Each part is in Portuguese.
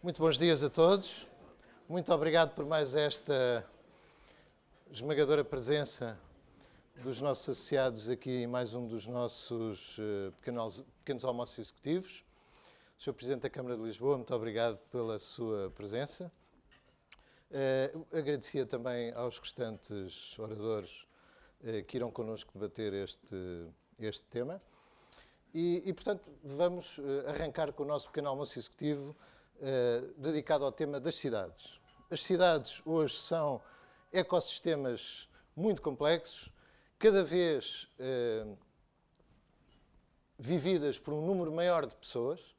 Muito bons dias a todos. Muito obrigado por mais esta esmagadora presença dos nossos associados aqui em mais um dos nossos pequenos almoços executivos. Sr. Presidente da Câmara de Lisboa, muito obrigado pela sua presença. Agradecia também aos restantes oradores que irão connosco debater este tema. E, portanto, vamos arrancar com o nosso pequeno almoço executivo dedicado ao tema das cidades. As cidades hoje são ecossistemas muito complexos, cada vez vividas por um número maior de pessoas.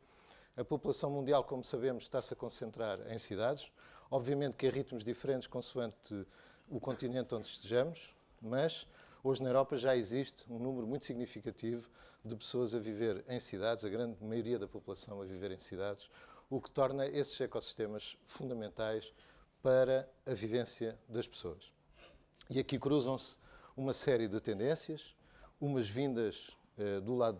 A população mundial, como sabemos, está-se a concentrar em cidades. Obviamente que a ritmos diferentes consoante o continente onde estejamos, mas hoje na Europa já existe um número muito significativo de pessoas a viver em cidades, a grande maioria da população a viver em cidades, o que torna esses ecossistemas fundamentais para a vivência das pessoas. E aqui cruzam-se uma série de tendências, umas vindas do lado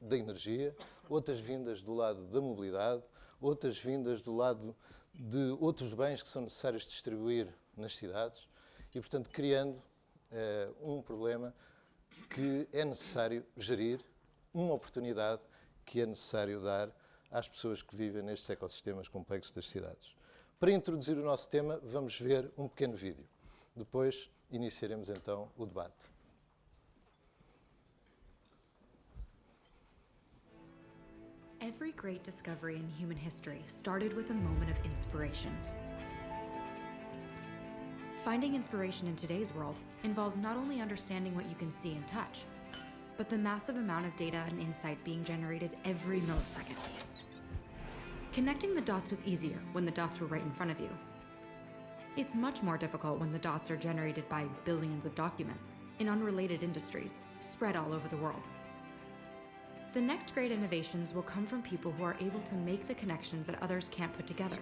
da energia, outras vindas do lado da mobilidade, outras vindas do lado de outros bens que são necessários distribuir nas cidades e, portanto, criando um problema que é necessário gerir, uma oportunidade que é necessário dar às pessoas que vivem nestes ecossistemas complexos das cidades. Para introduzir o nosso tema, vamos ver um pequeno vídeo. Depois iniciaremos então o debate. Every great discovery in human history started with a moment of inspiration. Finding inspiration in today's world involves not only understanding what you can see and touch, but the massive amount of data and insight being generated every millisecond. Connecting the dots was easier when the dots were right in front of you. It's much more difficult when the dots are generated by billions of documents in unrelated industries spread all over the world. The next great innovations will come from people who are able to make the connections that others can't put together.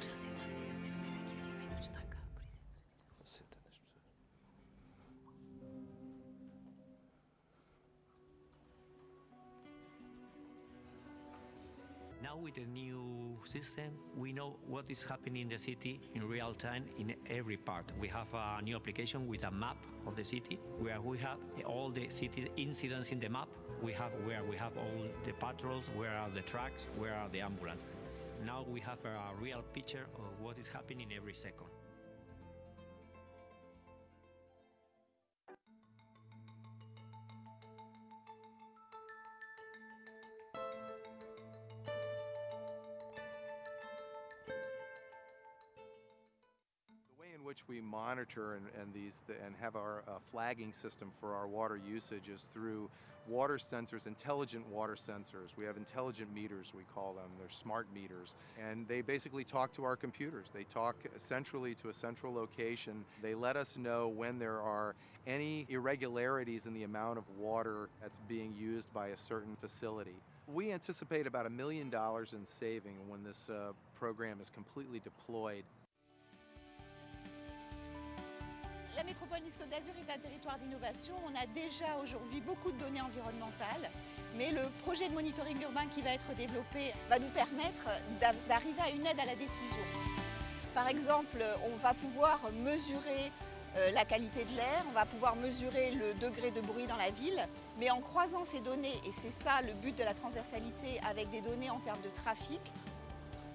Now with the new system, we know what is happening in the city in real time in every part. We have a new application with a map of the city where we have all the city incidents in the map. We have where we have all the patrols, where are the trucks, where are the ambulances. Now we have a real picture of what is happening every second. Which we monitor and have our flagging system for our water usage is through water sensors, intelligent water sensors. We have intelligent meters, we call them. They're smart meters. And they basically talk to our computers. They talk centrally to a central location. They let us know when there are any irregularities in the amount of water that's being used by a certain facility. We anticipate about $1 million in saving when this program is completely deployed. La métropole Nice-Côte d'Azur est un territoire d'innovation. On a déjà aujourd'hui beaucoup de données environnementales, mais le projet de monitoring urbain qui va être développé va nous permettre d'arriver à une aide à la décision. Par exemple, on va pouvoir mesurer la qualité de l'air, on va pouvoir mesurer le degré de bruit dans la ville, mais en croisant ces données, et c'est ça le but de la transversalité avec des données en termes de trafic,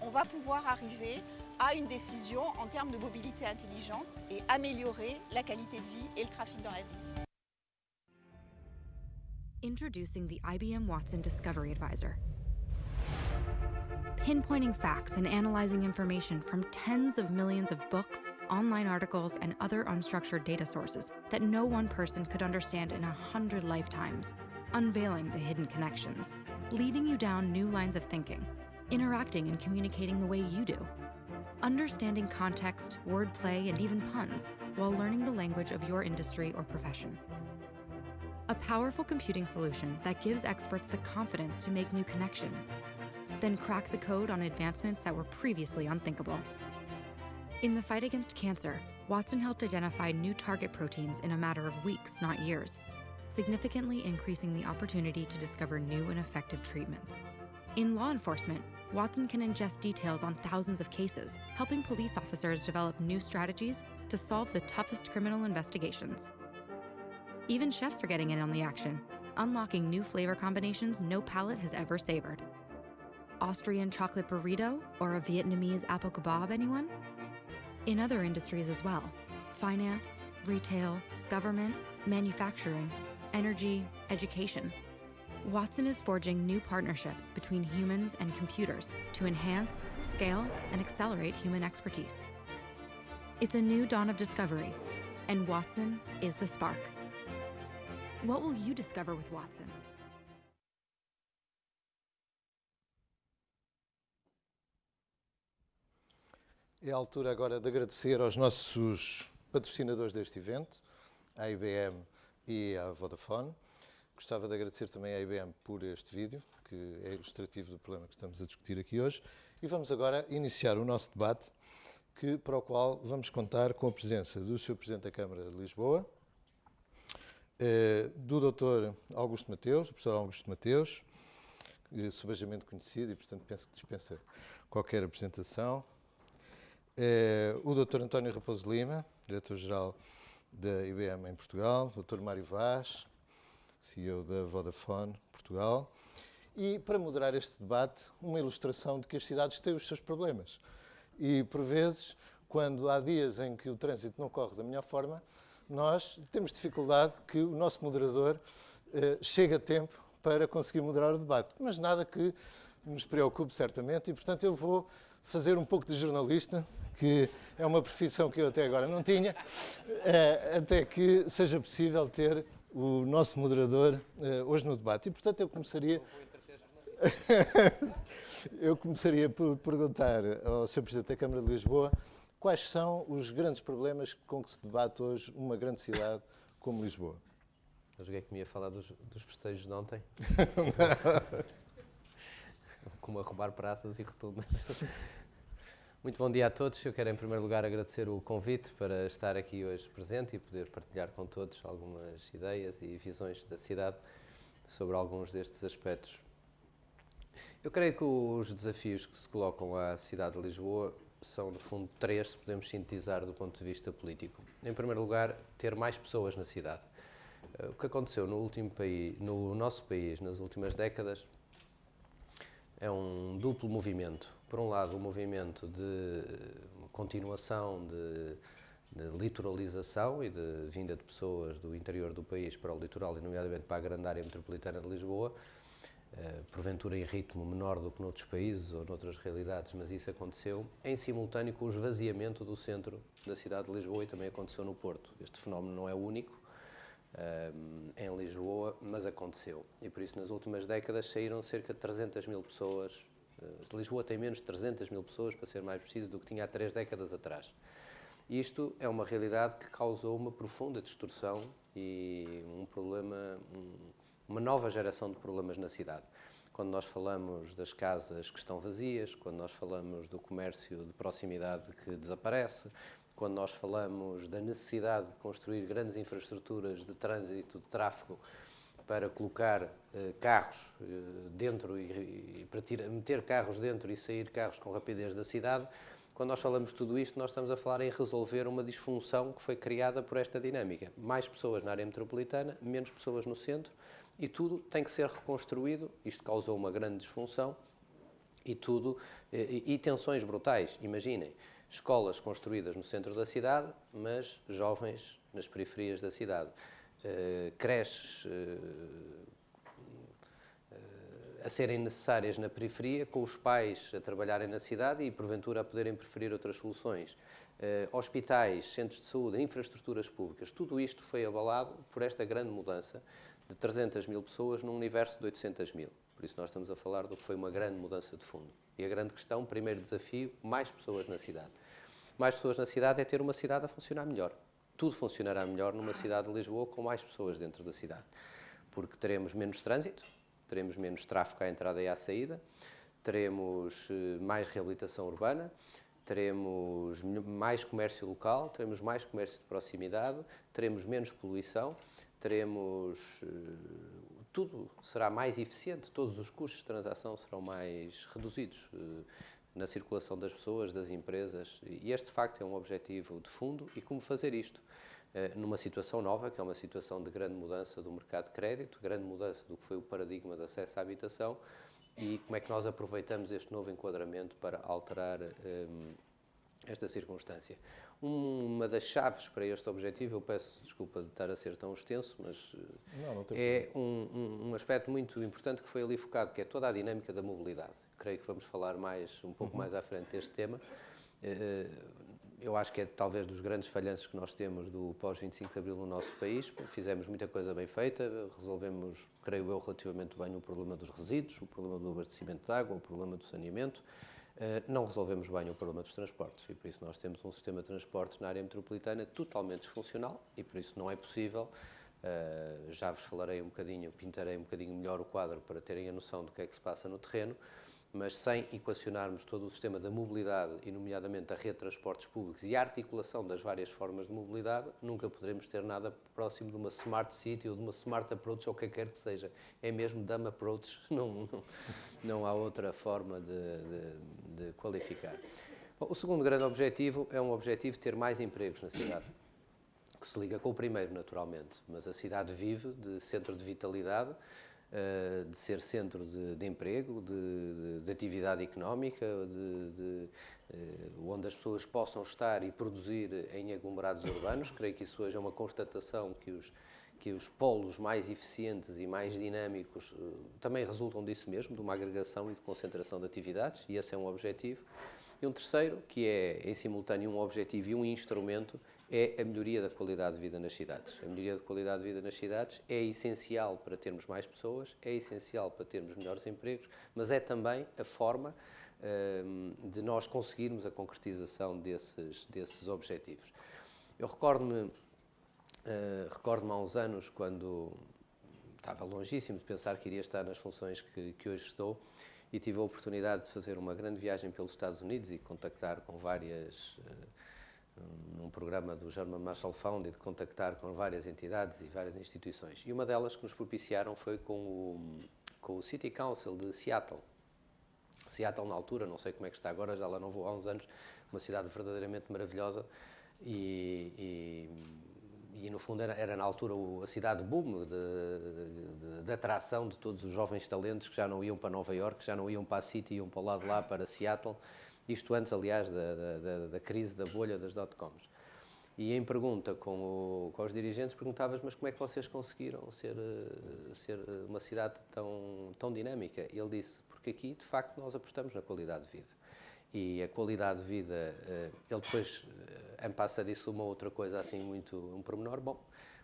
on va pouvoir arriver à une décision en termes de mobilité intelligente et améliorer la qualité de vie et le trafic dans la ville. Introducing the IBM Watson Discovery Advisor. Pinpointing facts and analyzing information from tens of millions of books, online articles, and other unstructured data sources that no one person could understand in 100 lifetimes. Unveiling the hidden connections. Leading you down new lines of thinking. Interacting and communicating the way you do. Understanding context, wordplay, and even puns while learning the language of your industry or profession. A powerful computing solution that gives experts the confidence to make new connections, then crack the code on advancements that were previously unthinkable. In the fight against cancer, Watson helped identify new target proteins in a matter of weeks, not years, significantly increasing the opportunity to discover new and effective treatments. In law enforcement, Watson can ingest details on thousands of cases, helping police officers develop new strategies to solve the toughest criminal investigations. Even chefs are getting in on the action, unlocking new flavor combinations no palate has ever savored. Austrian chocolate burrito or a Vietnamese apple kebab, anyone? In other industries as well, finance, retail, government, manufacturing, energy, education. Watson is forging new partnerships between humans and computers to enhance, scale, and accelerate human expertise. It's a new dawn of discovery, and Watson is the spark. What will you discover with Watson? É a altura agora de agradecer aos nossos patrocinadores deste evento, à IBM e à Vodafone. Gostava de agradecer também à IBM por este vídeo, que é ilustrativo do problema que estamos a discutir aqui hoje. E vamos agora iniciar o nosso debate, para o qual vamos contar com a presença do Sr. Presidente da Câmara de Lisboa, do Dr. Augusto Mateus, o professor Augusto Mateus, subejamente conhecido e, portanto, penso que dispensa qualquer apresentação, o Dr. António Raposo Lima, Diretor-Geral da IBM em Portugal, o Dr. Mário Vaz, CEO da Vodafone Portugal, e para moderar este debate, uma ilustração de que as cidades têm os seus problemas. E, por vezes, quando há dias em que o trânsito não corre da melhor forma, nós temos dificuldade que o nosso moderador chegue a tempo para conseguir moderar o debate. Mas nada que nos preocupe, certamente, e, portanto, eu vou fazer um pouco de jornalista, que é uma profissão que eu até agora não tinha, até que seja possível ter o nosso moderador hoje no debate. E, portanto, eu começaria por perguntar ao Sr. Presidente da Câmara de Lisboa quais são os grandes problemas com que se debate hoje uma grande cidade como Lisboa. Eu joguei que me ia falar dos festejos de ontem. Como a roubar praças e rotundas. Muito bom dia a todos. Eu quero, em primeiro lugar, agradecer o convite para estar aqui hoje presente e poder partilhar com todos algumas ideias e visões da cidade sobre alguns destes aspectos. Eu creio que os desafios que se colocam à cidade de Lisboa são, no fundo, três, se podemos sintetizar do ponto de vista político. Em primeiro lugar, ter mais pessoas na cidade. O que aconteceu no nosso país nas últimas décadas é um duplo movimento. Por um lado, um movimento de continuação de litoralização e de vinda de pessoas do interior do país para o litoral, e nomeadamente para a grande área metropolitana de Lisboa, porventura em ritmo menor do que noutros países ou noutras realidades, mas isso aconteceu, em simultâneo com o esvaziamento do centro da cidade de Lisboa, e também aconteceu no Porto. Este fenómeno não é único em Lisboa, mas aconteceu. E por isso, nas últimas décadas, saíram cerca de 300 mil pessoas. Lisboa tem menos de 300 mil pessoas, para ser mais preciso, do que tinha há 3 décadas atrás. Isto é uma realidade que causou uma profunda distorção e uma nova geração de problemas na cidade. Quando nós falamos das casas que estão vazias, quando nós falamos do comércio de proximidade que desaparece, quando nós falamos da necessidade de construir grandes infraestruturas de trânsito, de tráfego, para colocar carros dentro e para meter carros dentro e sair carros com rapidez da cidade, quando nós falamos de tudo isto, nós estamos a falar em resolver uma disfunção que foi criada por esta dinâmica. Mais pessoas na área metropolitana, menos pessoas no centro, e tudo tem que ser reconstruído. Isto causou uma grande disfunção e tensões brutais. Imaginem, escolas construídas no centro da cidade, mas jovens nas periferias da cidade. Creches a serem necessárias na periferia, com os pais a trabalharem na cidade e, porventura, a poderem preferir outras soluções. Hospitais, centros de saúde, infraestruturas públicas, tudo isto foi abalado por esta grande mudança de 300 mil pessoas num universo de 800 mil. Por isso nós estamos a falar do que foi uma grande mudança de fundo. E a grande questão, primeiro desafio, mais pessoas na cidade. Mais pessoas na cidade é ter uma cidade a funcionar melhor. Tudo funcionará melhor numa cidade de Lisboa com mais pessoas dentro da cidade. Porque teremos menos trânsito, teremos menos tráfego à entrada e à saída, teremos mais reabilitação urbana, teremos mais comércio local, teremos mais comércio de proximidade, teremos menos poluição, teremos tudo será mais eficiente, todos os custos de transação serão mais reduzidos na circulação das pessoas, das empresas, e este de facto é um objetivo de fundo. E como fazer isto? Numa situação nova, que é uma situação de grande mudança do mercado de crédito, grande mudança do que foi o paradigma de acesso à habitação, e como é que nós aproveitamos este novo enquadramento para alterar esta circunstância. Uma das chaves para este objetivo, eu peço desculpa de estar a ser tão extenso, mas Não tem é um aspecto muito importante que foi ali focado, que é toda a dinâmica da mobilidade. Creio que vamos falar um pouco mais à frente deste tema. Eu acho que é talvez dos grandes falhanços que nós temos do pós-25 de Abril no nosso país. Fizemos muita coisa bem feita, resolvemos, creio eu, relativamente bem o problema dos resíduos, o problema do abastecimento de água, o problema do saneamento. Não resolvemos bem o problema dos transportes, e por isso nós temos um sistema de transportes na área metropolitana totalmente disfuncional, e por isso não é possível, já vos falarei um bocadinho, pintarei um bocadinho melhor o quadro para terem a noção do que é que se passa no terreno, mas sem equacionarmos todo o sistema da mobilidade, e nomeadamente a rede de transportes públicos e a articulação das várias formas de mobilidade, nunca poderemos ter nada próximo de uma smart city ou de uma smart approach, ou o que quer que seja. É mesmo dumb approach, não há outra forma de qualificar. Bom, o segundo grande objetivo é um objetivo de ter mais empregos na cidade, que se liga com o primeiro, naturalmente, mas a cidade vive de centro de vitalidade, de ser centro de emprego, de atividade económica, onde as pessoas possam estar e produzir em aglomerados urbanos. Creio que isso hoje é uma constatação que os polos mais eficientes e mais dinâmicos também resultam disso mesmo, de uma agregação e de concentração de atividades, e esse é um objetivo. E um terceiro, que é em simultâneo um objetivo e um instrumento, é a melhoria da qualidade de vida nas cidades. A melhoria da qualidade de vida nas cidades é essencial para termos mais pessoas, é essencial para termos melhores empregos, mas é também a forma de nós conseguirmos a concretização desses objetivos. Eu recordo-me há uns anos, quando estava longíssimo de pensar que iria estar nas funções que hoje estou, e tive a oportunidade de fazer uma grande viagem pelos Estados Unidos e contactar com num programa do German Marshall Fund, e de contactar com várias entidades e várias instituições. E uma delas que nos propiciaram foi com o City Council de Seattle. Seattle, na altura, não sei como é que está agora, já lá não vou há uns anos, uma cidade verdadeiramente maravilhosa, e no fundo era na altura a cidade boom de atração de todos os jovens talentos que já não iam para Nova Iorque, já não iam para a City, iam para o lado de lá, para Seattle. Isto antes, aliás, da crise da bolha das dot-coms. E em pergunta com os dirigentes, perguntavas, mas como é que vocês conseguiram ser uma cidade tão dinâmica? E ele disse, porque aqui, de facto, nós apostamos na qualidade de vida. E a qualidade de vida, ele depois, em passa disso uma outra coisa, assim, um pormenor. Bom,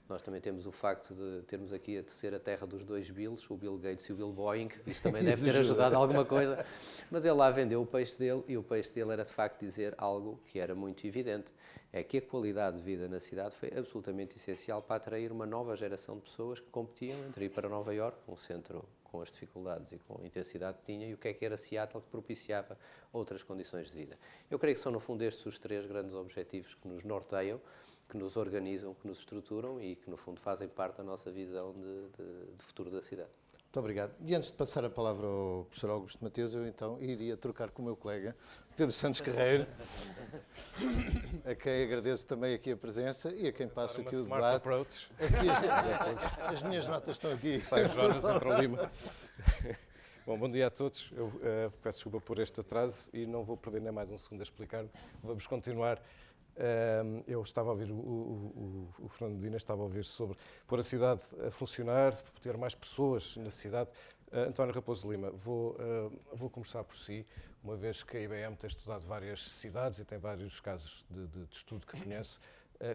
nós também temos o facto de termos aqui a terceira terra dos dois Bills, o Bill Gates e o Bill Boeing. Isto também deve ter ajudado alguma coisa. Mas ele lá vendeu o peixe dele, e o peixe dele era de facto dizer algo que era muito evidente. É que a qualidade de vida na cidade foi absolutamente essencial para atrair uma nova geração de pessoas que competiam entre ir para Nova Iorque, um centro com as dificuldades e com a intensidade que tinha, e o que era Seattle, que propiciava outras condições de vida. Eu creio que são, no fundo, estes os três grandes objetivos que nos norteiam, que nos organizam, que nos estruturam e que, no fundo, fazem parte da nossa visão de futuro da cidade. Muito obrigado. E antes de passar a palavra ao professor Augusto Mateus, eu então iria trocar com o meu colega, Pedro Santos Carreiro, a quem agradeço também aqui a presença e a quem passa aqui o debate. Aqui, as minhas notas estão aqui. Sai o Jonas, entra o Lima. Bom dia a todos. Eu peço desculpa por este atraso e não vou perder nem mais um segundo a explicar. Vamos continuar. Eu estava a ouvir, o Fernando Medina estava a ouvir sobre pôr a cidade a funcionar, ter mais pessoas na cidade. António Raposo Lima, vou começar por si, uma vez que a IBM tem estudado várias cidades e tem vários casos de estudo que conhece.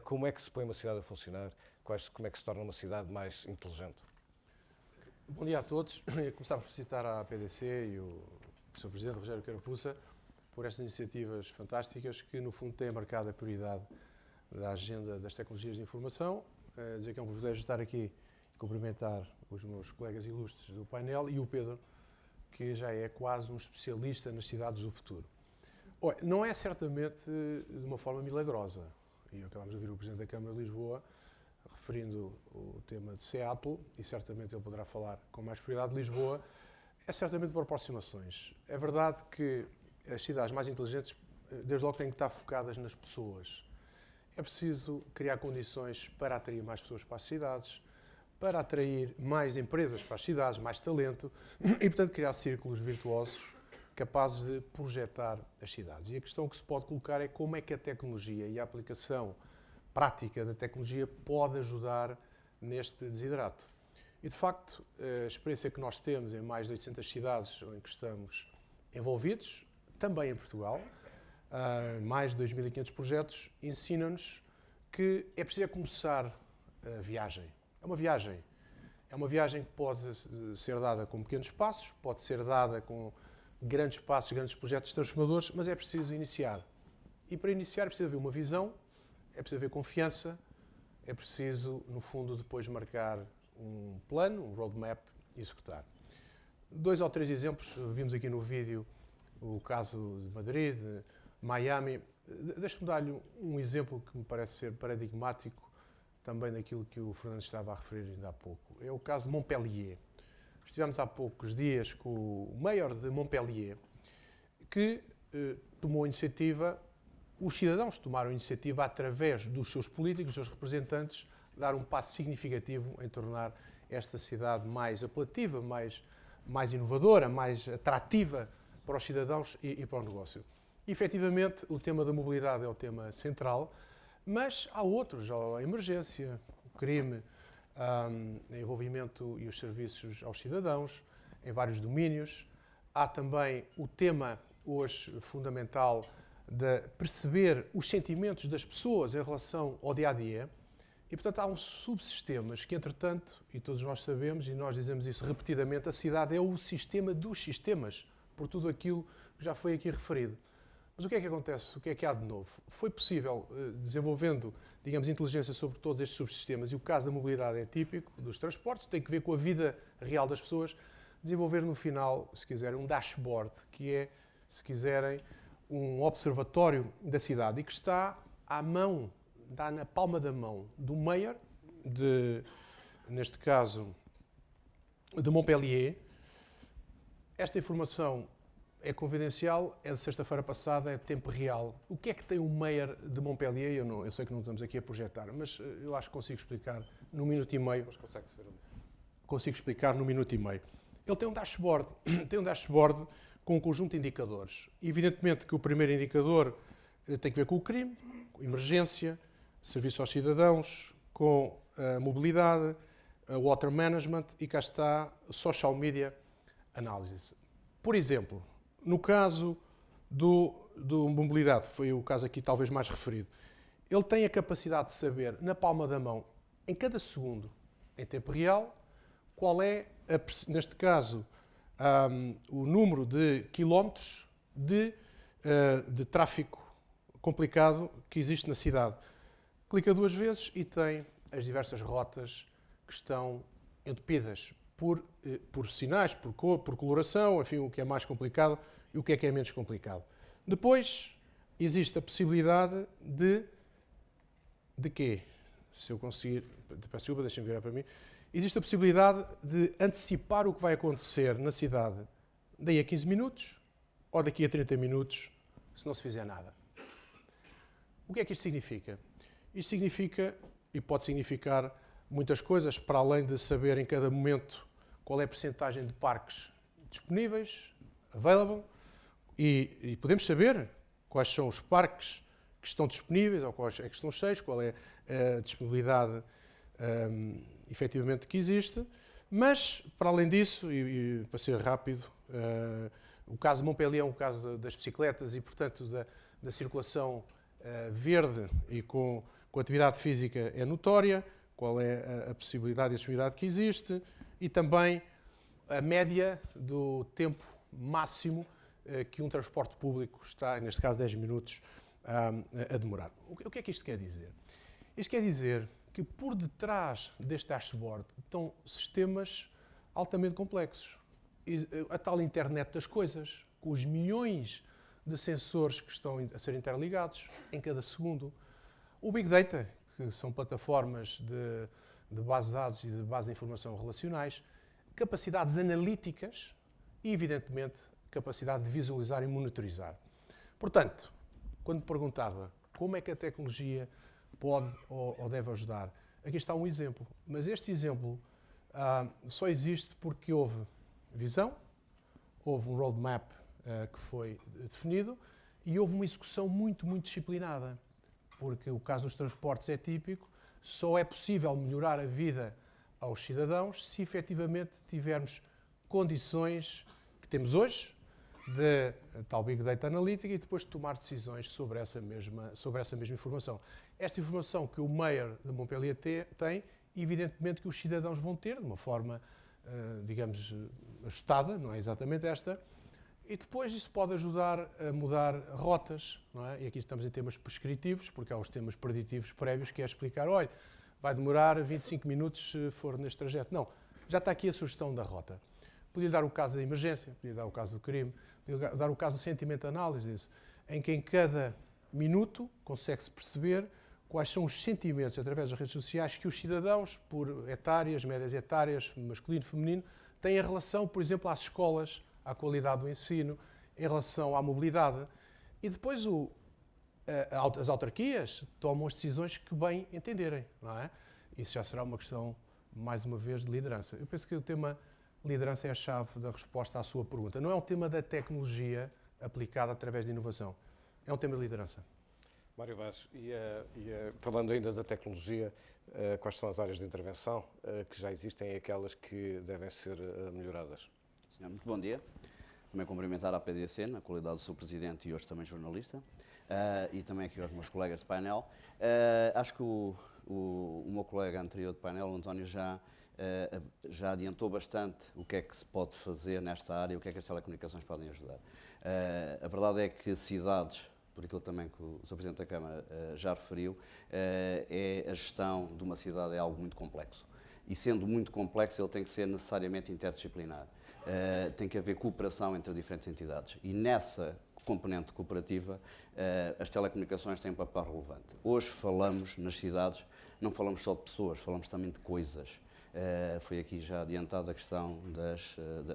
Como é que se põe uma cidade a funcionar? Como é que se torna uma cidade mais inteligente? Bom dia a todos. Eu começar por felicitar a PDC e o Sr. Presidente Rogério Carapuça por estas iniciativas fantásticas que, no fundo, têm marcado a prioridade da agenda das tecnologias de informação. Dizer que é um privilégio estar aqui e cumprimentar os meus colegas ilustres do painel e o Pedro, que já é quase um especialista nas cidades do futuro. Olha, não é certamente de uma forma milagrosa, e acabamos de ouvir o Presidente da Câmara de Lisboa referindo o tema de Seattle, e certamente ele poderá falar com mais prioridade de Lisboa, é certamente por aproximações. É verdade que as cidades mais inteligentes, desde logo, têm que estar focadas nas pessoas. É preciso criar condições para atrair mais pessoas para as cidades, para atrair mais empresas para as cidades, mais talento e, portanto, criar círculos virtuosos capazes de projetar as cidades. E a questão que se pode colocar é como é que a tecnologia e a aplicação prática da tecnologia pode ajudar neste desidrato. E, de facto, a experiência que nós temos em mais de 800 cidades em que estamos envolvidos, também em Portugal, mais de 2.500 projetos, ensina-nos que é preciso começar a viagem. É uma viagem. É uma viagem que pode ser dada com pequenos passos, pode ser dada com grandes passos, grandes projetos transformadores, mas é preciso iniciar. E para iniciar é preciso haver uma visão, é preciso haver confiança, é preciso, no fundo, depois marcar um plano, um roadmap e executar. 2 ou 3 exemplos, vimos aqui no vídeo o caso de Madrid, de Miami. Deixe-me dar-lhe um exemplo que me parece ser paradigmático também daquilo que o Fernando estava a referir ainda há pouco. É o caso de Montpellier. Estivemos há poucos dias com o mayor de Montpellier, que tomou a iniciativa, os cidadãos tomaram a iniciativa através dos seus políticos, dos seus representantes, dar um passo significativo em tornar esta cidade mais apelativa, mais inovadora, mais atrativa para os cidadãos e para o negócio. E, efetivamente, o tema da mobilidade é o tema central, mas há outros, a emergência, o crime, o envolvimento e os serviços aos cidadãos, em vários domínios. Há também o tema, hoje, fundamental, de perceber os sentimentos das pessoas em relação ao dia-a-dia. E, portanto, há uns subsistemas que, entretanto, e todos nós sabemos, e nós dizemos isso repetidamente, a cidade é o sistema dos sistemas, por tudo aquilo que já foi aqui referido. Mas o que é que acontece? O que é que há de novo? Foi possível, desenvolvendo, digamos, inteligência sobre todos estes subsistemas, e o caso da mobilidade é típico, dos transportes, tem que ver com a vida real das pessoas, desenvolver no final, se quiserem, um dashboard, que é, se quiserem, um observatório da cidade e que está à mão, está na palma da mão do mayor, neste caso, de Montpellier. Esta informação é confidencial, é de sexta-feira passada, é de tempo real. O que é que tem o mayor de Montpellier? Eu sei que não estamos aqui a projetar, mas eu acho que consigo explicar num minuto e meio. Mas consegue-se ver ali. Consigo explicar num minuto e meio. Ele tem um dashboard, com um conjunto de indicadores. Evidentemente que o primeiro indicador tem que ver com o crime, com a emergência, serviço aos cidadãos, com a mobilidade, a water management e cá está social media analysis. Por exemplo, no caso do mobilidade, foi o caso aqui talvez mais referido, ele tem a capacidade de saber, na palma da mão, em cada segundo, em tempo real, qual é, neste caso, o número de quilómetros de tráfego complicado que existe na cidade. Clica 2 vezes e tem as diversas rotas que estão entupidas por sinais, por cor, por coloração, enfim, o que é mais complicado e o que é menos complicado. Depois, existe a possibilidade de quê? Se eu conseguir... Peço desculpa, deixem-me virar para mim. Existe a possibilidade de antecipar o que vai acontecer na cidade daí a 15 minutos ou daqui a 30 minutos, se não se fizer nada. O que é que isto significa? Isto significa, e pode significar muitas coisas, para além de saber em cada momento qual é a percentagem de parques disponíveis, available, e podemos saber quais são os parques que estão disponíveis ou quais é que estão cheios, qual é a disponibilidade efetivamente que existe, mas, para além disso, e para ser rápido, o caso de Montpellier é um caso das bicicletas e, portanto, da circulação verde e com atividade física é notória, qual é a possibilidade e a disponibilidade que existe e também a média do tempo máximo que um transporte público está, neste caso 10 minutos, a demorar. O que é que isto quer dizer? Isto quer dizer que por detrás deste dashboard estão sistemas altamente complexos. A tal internet das coisas, com os milhões de sensores que estão a ser interligados em cada segundo. O Big Data, que são plataformas de base de dados e de base de informação relacionais, capacidades analíticas e, evidentemente, capacidade de visualizar e monitorizar. Portanto, quando perguntava como é que a tecnologia pode ou deve ajudar, aqui está um exemplo. Mas este exemplo só existe porque houve visão, houve um roadmap que foi definido e houve uma execução muito, muito disciplinada. Porque o caso dos transportes é típico, só é possível melhorar a vida aos cidadãos se efetivamente tivermos condições que temos hoje de tal Big Data Analytica e depois de tomar decisões sobre essa mesma informação. Esta informação que o Mayor de Montpellier tem, evidentemente que os cidadãos vão ter de uma forma, digamos, ajustada, não é exatamente esta, e depois isso pode ajudar a mudar rotas, não é? E aqui estamos em temas prescritivos, porque há os temas preditivos prévios, que é explicar, olha, vai demorar 25 minutos se for neste trajeto. Não, já está aqui a sugestão da rota. Podia dar o caso da emergência, podia dar o caso do crime, podia dar o caso do sentiment analysis, em que em cada minuto consegue-se perceber quais são os sentimentos, através das redes sociais, que os cidadãos, por etárias, médias etárias, masculino, feminino, têm em relação, por exemplo, às escolas, à qualidade do ensino, em relação à mobilidade. E depois as autarquias tomam as decisões que bem entenderem, não é? Isso já será uma questão, mais uma vez, de liderança. Eu penso que o tema liderança é a chave da resposta à sua pergunta. Não é um tema da tecnologia aplicada através de inovação. É um tema de liderança. Mário Vaz, falando ainda da tecnologia, quais são as áreas de intervenção que já existem e aquelas que devem ser melhoradas? Muito bom dia. Também cumprimentar a PDC, na qualidade de seu presidente e hoje também jornalista, e também aqui aos meus colegas de painel. Acho que o meu colega anterior de painel, o António, já adiantou bastante o que é que se pode fazer nesta área e o que é que as telecomunicações podem ajudar. A verdade é que cidades, por aquilo também que o Sr. Presidente da Câmara já referiu, a gestão de uma cidade é algo muito complexo. E sendo muito complexo, ele tem que ser necessariamente interdisciplinar. Tem que haver cooperação entre diferentes entidades. E nessa componente cooperativa, as telecomunicações têm um papel relevante. Hoje falamos nas cidades, não falamos só de pessoas, falamos também de coisas. Foi aqui já adiantada a questão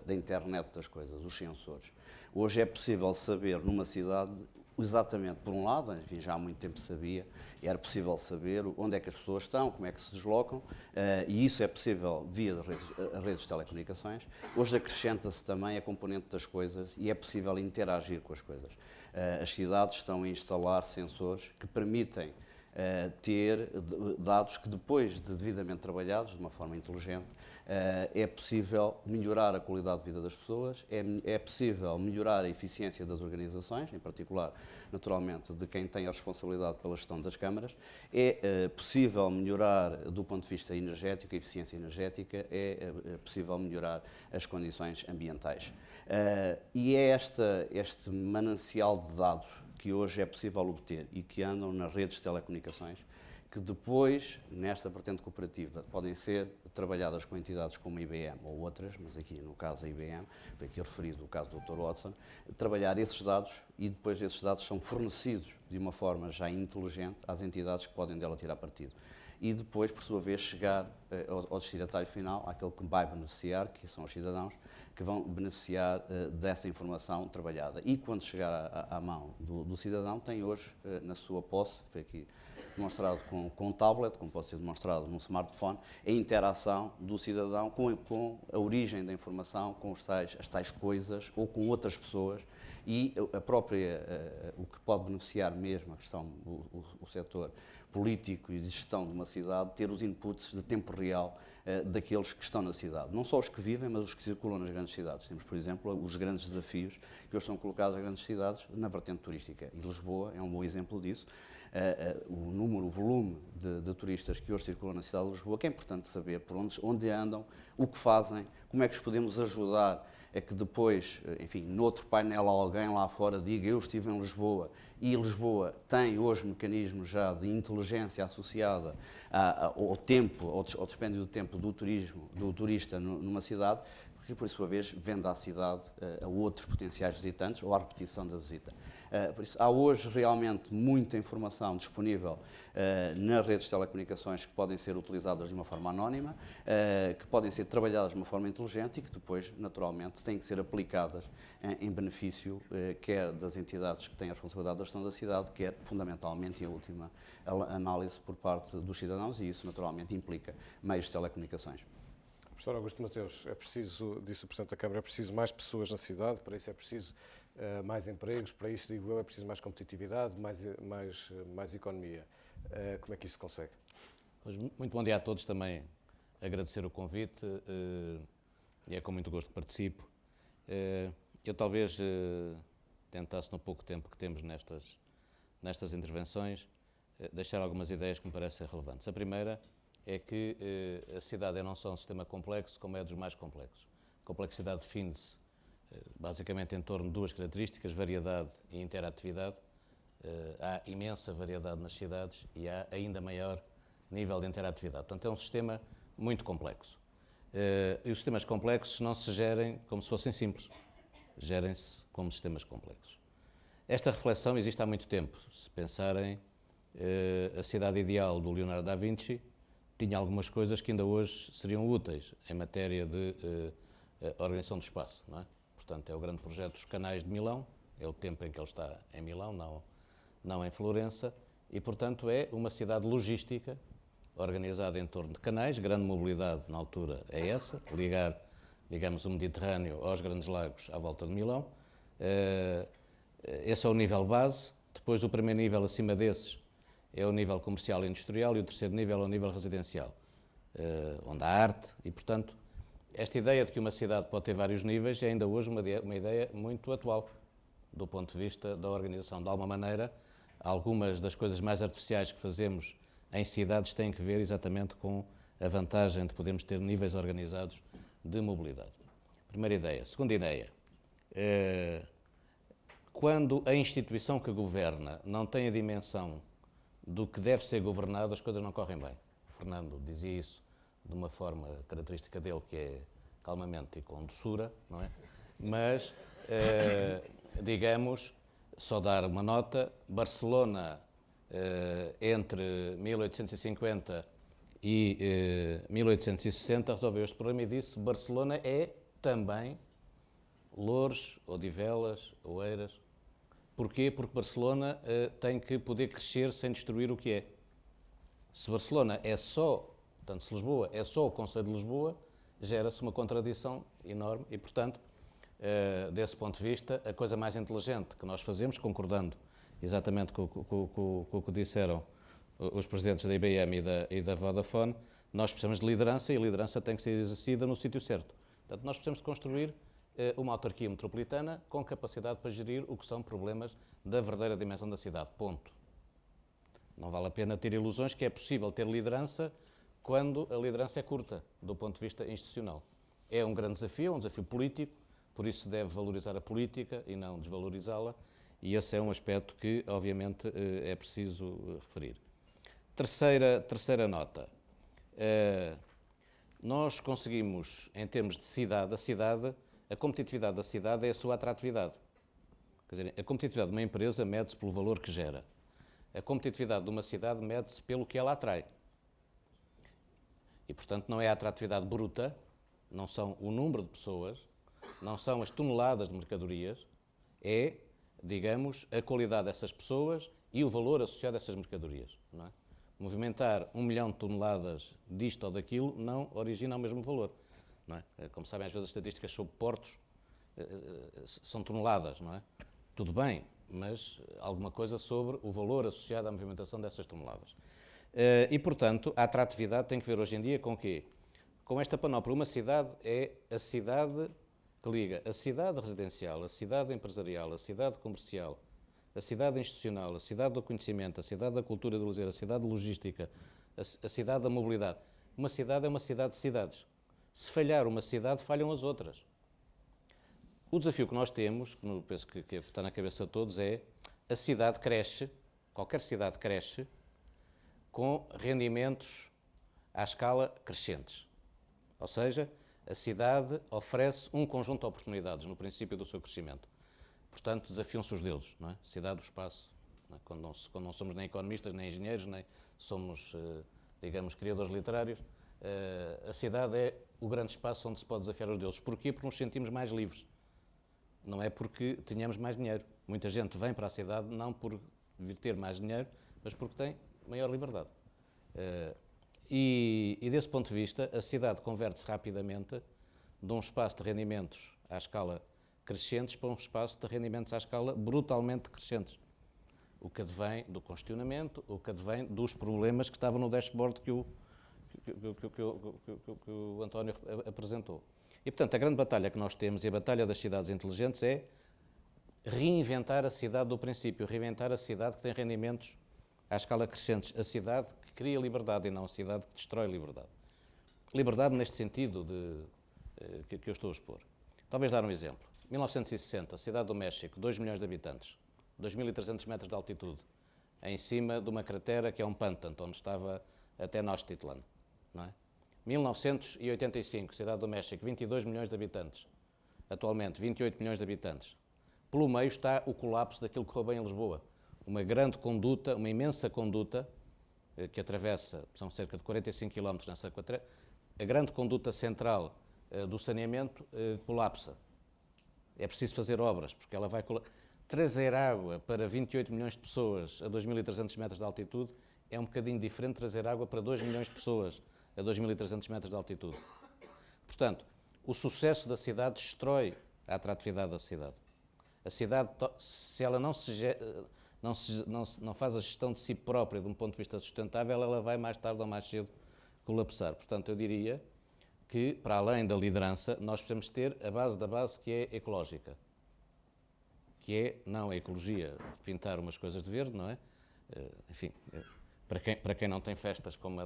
da internet das coisas, os sensores. Hoje é possível saber numa cidade, exatamente, por um lado, enfim, já há muito tempo sabia, era possível saber onde é que as pessoas estão, como é que se deslocam, e isso é possível via redes de telecomunicações. Hoje acrescenta-se também a componente das coisas e é possível interagir com as coisas. As cidades estão a instalar sensores que permitem ter dados que depois de devidamente trabalhados, de uma forma inteligente, é possível melhorar a qualidade de vida das pessoas, é possível melhorar a eficiência das organizações, em particular, naturalmente, de quem tem a responsabilidade pela gestão das câmaras, é possível melhorar, do ponto de vista energético, a eficiência energética, é possível melhorar as condições ambientais. E é este manancial de dados que hoje é possível obter e que andam nas redes de telecomunicações, que depois, nesta vertente cooperativa, podem ser trabalhadas com entidades como a IBM ou outras, mas aqui no caso a IBM, foi aqui referido o caso do Dr. Watson, trabalhar esses dados e depois esses dados são fornecidos de uma forma já inteligente às entidades que podem dela tirar partido. E depois, por sua vez, chegar ao destinatário final, àquele que vai beneficiar, que são os cidadãos, que vão beneficiar dessa informação trabalhada. E quando chegar à mão do cidadão, tem hoje na sua posse, foi aqui demonstrado com um tablet, como pode ser demonstrado num smartphone, a interação do cidadão com a origem da informação, com as tais coisas ou com outras pessoas e a própria, o que pode beneficiar mesmo a questão, o setor político e de gestão de uma cidade, ter os inputs de tempo real daqueles que estão na cidade. Não só os que vivem, mas os que circulam nas grandes cidades. Temos, por exemplo, os grandes desafios que hoje são colocados às grandes cidades na vertente turística. E Lisboa é um bom exemplo disso. O volume de turistas que hoje circulam na cidade de Lisboa, que é importante saber por onde andam, o que fazem, como é que os podemos ajudar a que depois, enfim, noutro painel alguém lá fora diga eu estive em Lisboa e Lisboa tem hoje mecanismos já de inteligência associada ao tempo, ao dispêndio do tempo do turista numa cidade, que por sua vez vende a cidade a outros potenciais visitantes ou à repetição da visita. Por isso, há hoje realmente muita informação disponível nas redes de telecomunicações que podem ser utilizadas de uma forma anónima, que podem ser trabalhadas de uma forma inteligente e que depois, naturalmente, têm que ser aplicadas em benefício quer das entidades que têm a responsabilidade da gestão da cidade, quer, fundamentalmente, em última análise, por parte dos cidadãos, e isso, naturalmente, implica meios de telecomunicações. Professor Augusto Mateus, é preciso, disse o Presidente da Câmara, é preciso mais pessoas na cidade, para isso é preciso mais empregos, para isso, digo eu, é preciso mais competitividade, mais economia. Como é que isso se consegue? Muito bom dia a todos, também agradecer o convite e é com muito gosto que participo. Eu talvez tentasse, no pouco tempo que temos nestas intervenções, deixar algumas ideias que me parecem relevantes. A primeira é que a cidade é não só um sistema complexo, como é dos mais complexos. A complexidade define-se basicamente em torno de duas características, variedade e interatividade. Há imensa variedade nas cidades e há ainda maior nível de interatividade. Portanto, é um sistema muito complexo. E os sistemas complexos não se gerem como se fossem simples, gerem-se como sistemas complexos. Esta reflexão existe há muito tempo. Se pensarem, a cidade ideal do Leonardo da Vinci tinha algumas coisas que ainda hoje seriam úteis em matéria de organização do espaço, não é? Portanto, é o grande projeto dos canais de Milão, é o tempo em que ele está em Milão, não em Florença, e, portanto, é uma cidade logística organizada em torno de canais, grande mobilidade na altura é essa, ligar, digamos, o Mediterrâneo aos grandes lagos à volta de Milão. Esse é o nível base. Depois, o primeiro nível acima desses é o nível comercial e industrial, e o terceiro nível é o nível residencial, onde há arte, e, portanto, esta ideia de que uma cidade pode ter vários níveis é ainda hoje uma ideia muito atual, do ponto de vista da organização. De alguma maneira, algumas das coisas mais artificiais que fazemos em cidades têm que ver exatamente com a vantagem de podermos ter níveis organizados de mobilidade. Primeira ideia. Segunda ideia. Quando a instituição que governa não tem a dimensão do que deve ser governado, as coisas não correm bem. O Fernando dizia isso de uma forma característica dele, que é calmamente e com doçura, não é? Mas, digamos, só dar uma nota, Barcelona, entre 1850 e 1860, resolveu este problema e disse: Barcelona é também Loures, Odivelas, Oeiras. Porquê? Porque Barcelona tem que poder crescer sem destruir o que é. Se Barcelona é só, portanto, se Lisboa é só o Conselho de Lisboa, gera-se uma contradição enorme e, portanto, desse ponto de vista, a coisa mais inteligente que nós fazemos, concordando exatamente com o que disseram os presidentes da IBM e da Vodafone, nós precisamos de liderança e a liderança tem que ser exercida no sítio certo. Portanto, nós precisamos de construir uma autarquia metropolitana com capacidade para gerir o que são problemas da verdadeira dimensão da cidade. Ponto. Não vale a pena ter ilusões que é possível ter liderança quando a liderança é curta, do ponto de vista institucional. É um grande desafio, um desafio político, por isso se deve valorizar a política e não desvalorizá-la, e esse é um aspecto que, obviamente, é preciso referir. Terceira nota. Nós conseguimos, em termos de cidade, a competitividade da cidade é a sua atratividade. Quer dizer, a competitividade de uma empresa mede-se pelo valor que gera. A competitividade de uma cidade mede-se pelo que ela atrai. E, portanto, não é a atratividade bruta, não são o número de pessoas, não são as toneladas de mercadorias, é, digamos, a qualidade dessas pessoas e o valor associado a essas mercadorias. Não é? Movimentar 1 milhão de toneladas disto ou daquilo não origina o mesmo valor. Não é? Como sabem, às vezes as estatísticas sobre portos são toneladas, não é? Tudo bem, mas alguma coisa sobre o valor associado à movimentação dessas toneladas. E, portanto, a atratividade tem que ver hoje em dia com o quê? Com esta panóplia. Uma cidade é a cidade que liga a cidade residencial, a cidade empresarial, a cidade comercial, a cidade institucional, a cidade do conhecimento, a cidade da cultura e do lazer, a cidade logística, a cidade da mobilidade. Uma cidade é uma cidade de cidades. Se falhar uma cidade, falham as outras. O desafio que nós temos, que penso que está na cabeça de todos, é a cidade cresce, qualquer cidade cresce, com rendimentos à escala crescentes. Ou seja, A cidade oferece um conjunto de oportunidades no princípio do seu crescimento. Portanto, desafiam-se os deuses, não é? Cidade do espaço. Não é? Quando não somos nem economistas, nem engenheiros, nem somos, digamos, criadores literários, a cidade é o grande espaço onde se pode desafiar os deuses. Porquê? Porque nos sentimos mais livres. Não é porque tenhamos mais dinheiro. Muita gente vem para a cidade não por vir ter mais dinheiro, mas porque tem maior liberdade. E desse ponto de vista, a cidade converte-se rapidamente de um espaço de rendimentos à escala crescentes para um espaço de rendimentos à escala brutalmente crescentes. O que advém do congestionamento, o que advém dos problemas que estavam no dashboard que o António apresentou. E, portanto, a grande batalha que nós temos, e a batalha das cidades inteligentes, é reinventar a cidade do princípio, reinventar a cidade que tem rendimentos à escala crescentes, a cidade que cria liberdade e não a cidade que destrói liberdade. Liberdade neste sentido que eu estou a expor. Talvez dar um exemplo. 1960, cidade do México, 2 milhões de habitantes, 2.300 metros de altitude, em cima de uma cratera que é um pântano, onde estava a Tenochtitlan, não é? 1985, cidade do México, 22 milhões de habitantes, atualmente 28 milhões de habitantes. Pelo meio está o colapso daquilo que correu bem em Lisboa. Uma grande conduta, uma imensa conduta, que atravessa, são cerca de 45 km nessa cratera, a grande conduta central do saneamento colapsa. É preciso fazer obras, porque ela vai trazer água para 28 milhões de pessoas a 2.300 metros de altitude é um bocadinho diferente de trazer água para 2 milhões de pessoas a 2.300 metros de altitude. Portanto, o sucesso da cidade destrói a atratividade da cidade. A cidade, se ela não faz a gestão de si própria de um ponto de vista sustentável, ela vai mais tarde ou mais cedo colapsar. Portanto, eu diria que, para além da liderança, nós precisamos ter a base da base, que é ecológica. Que é, não a ecologia de pintar umas coisas de verde, não é? Enfim, para quem não tem festas, como é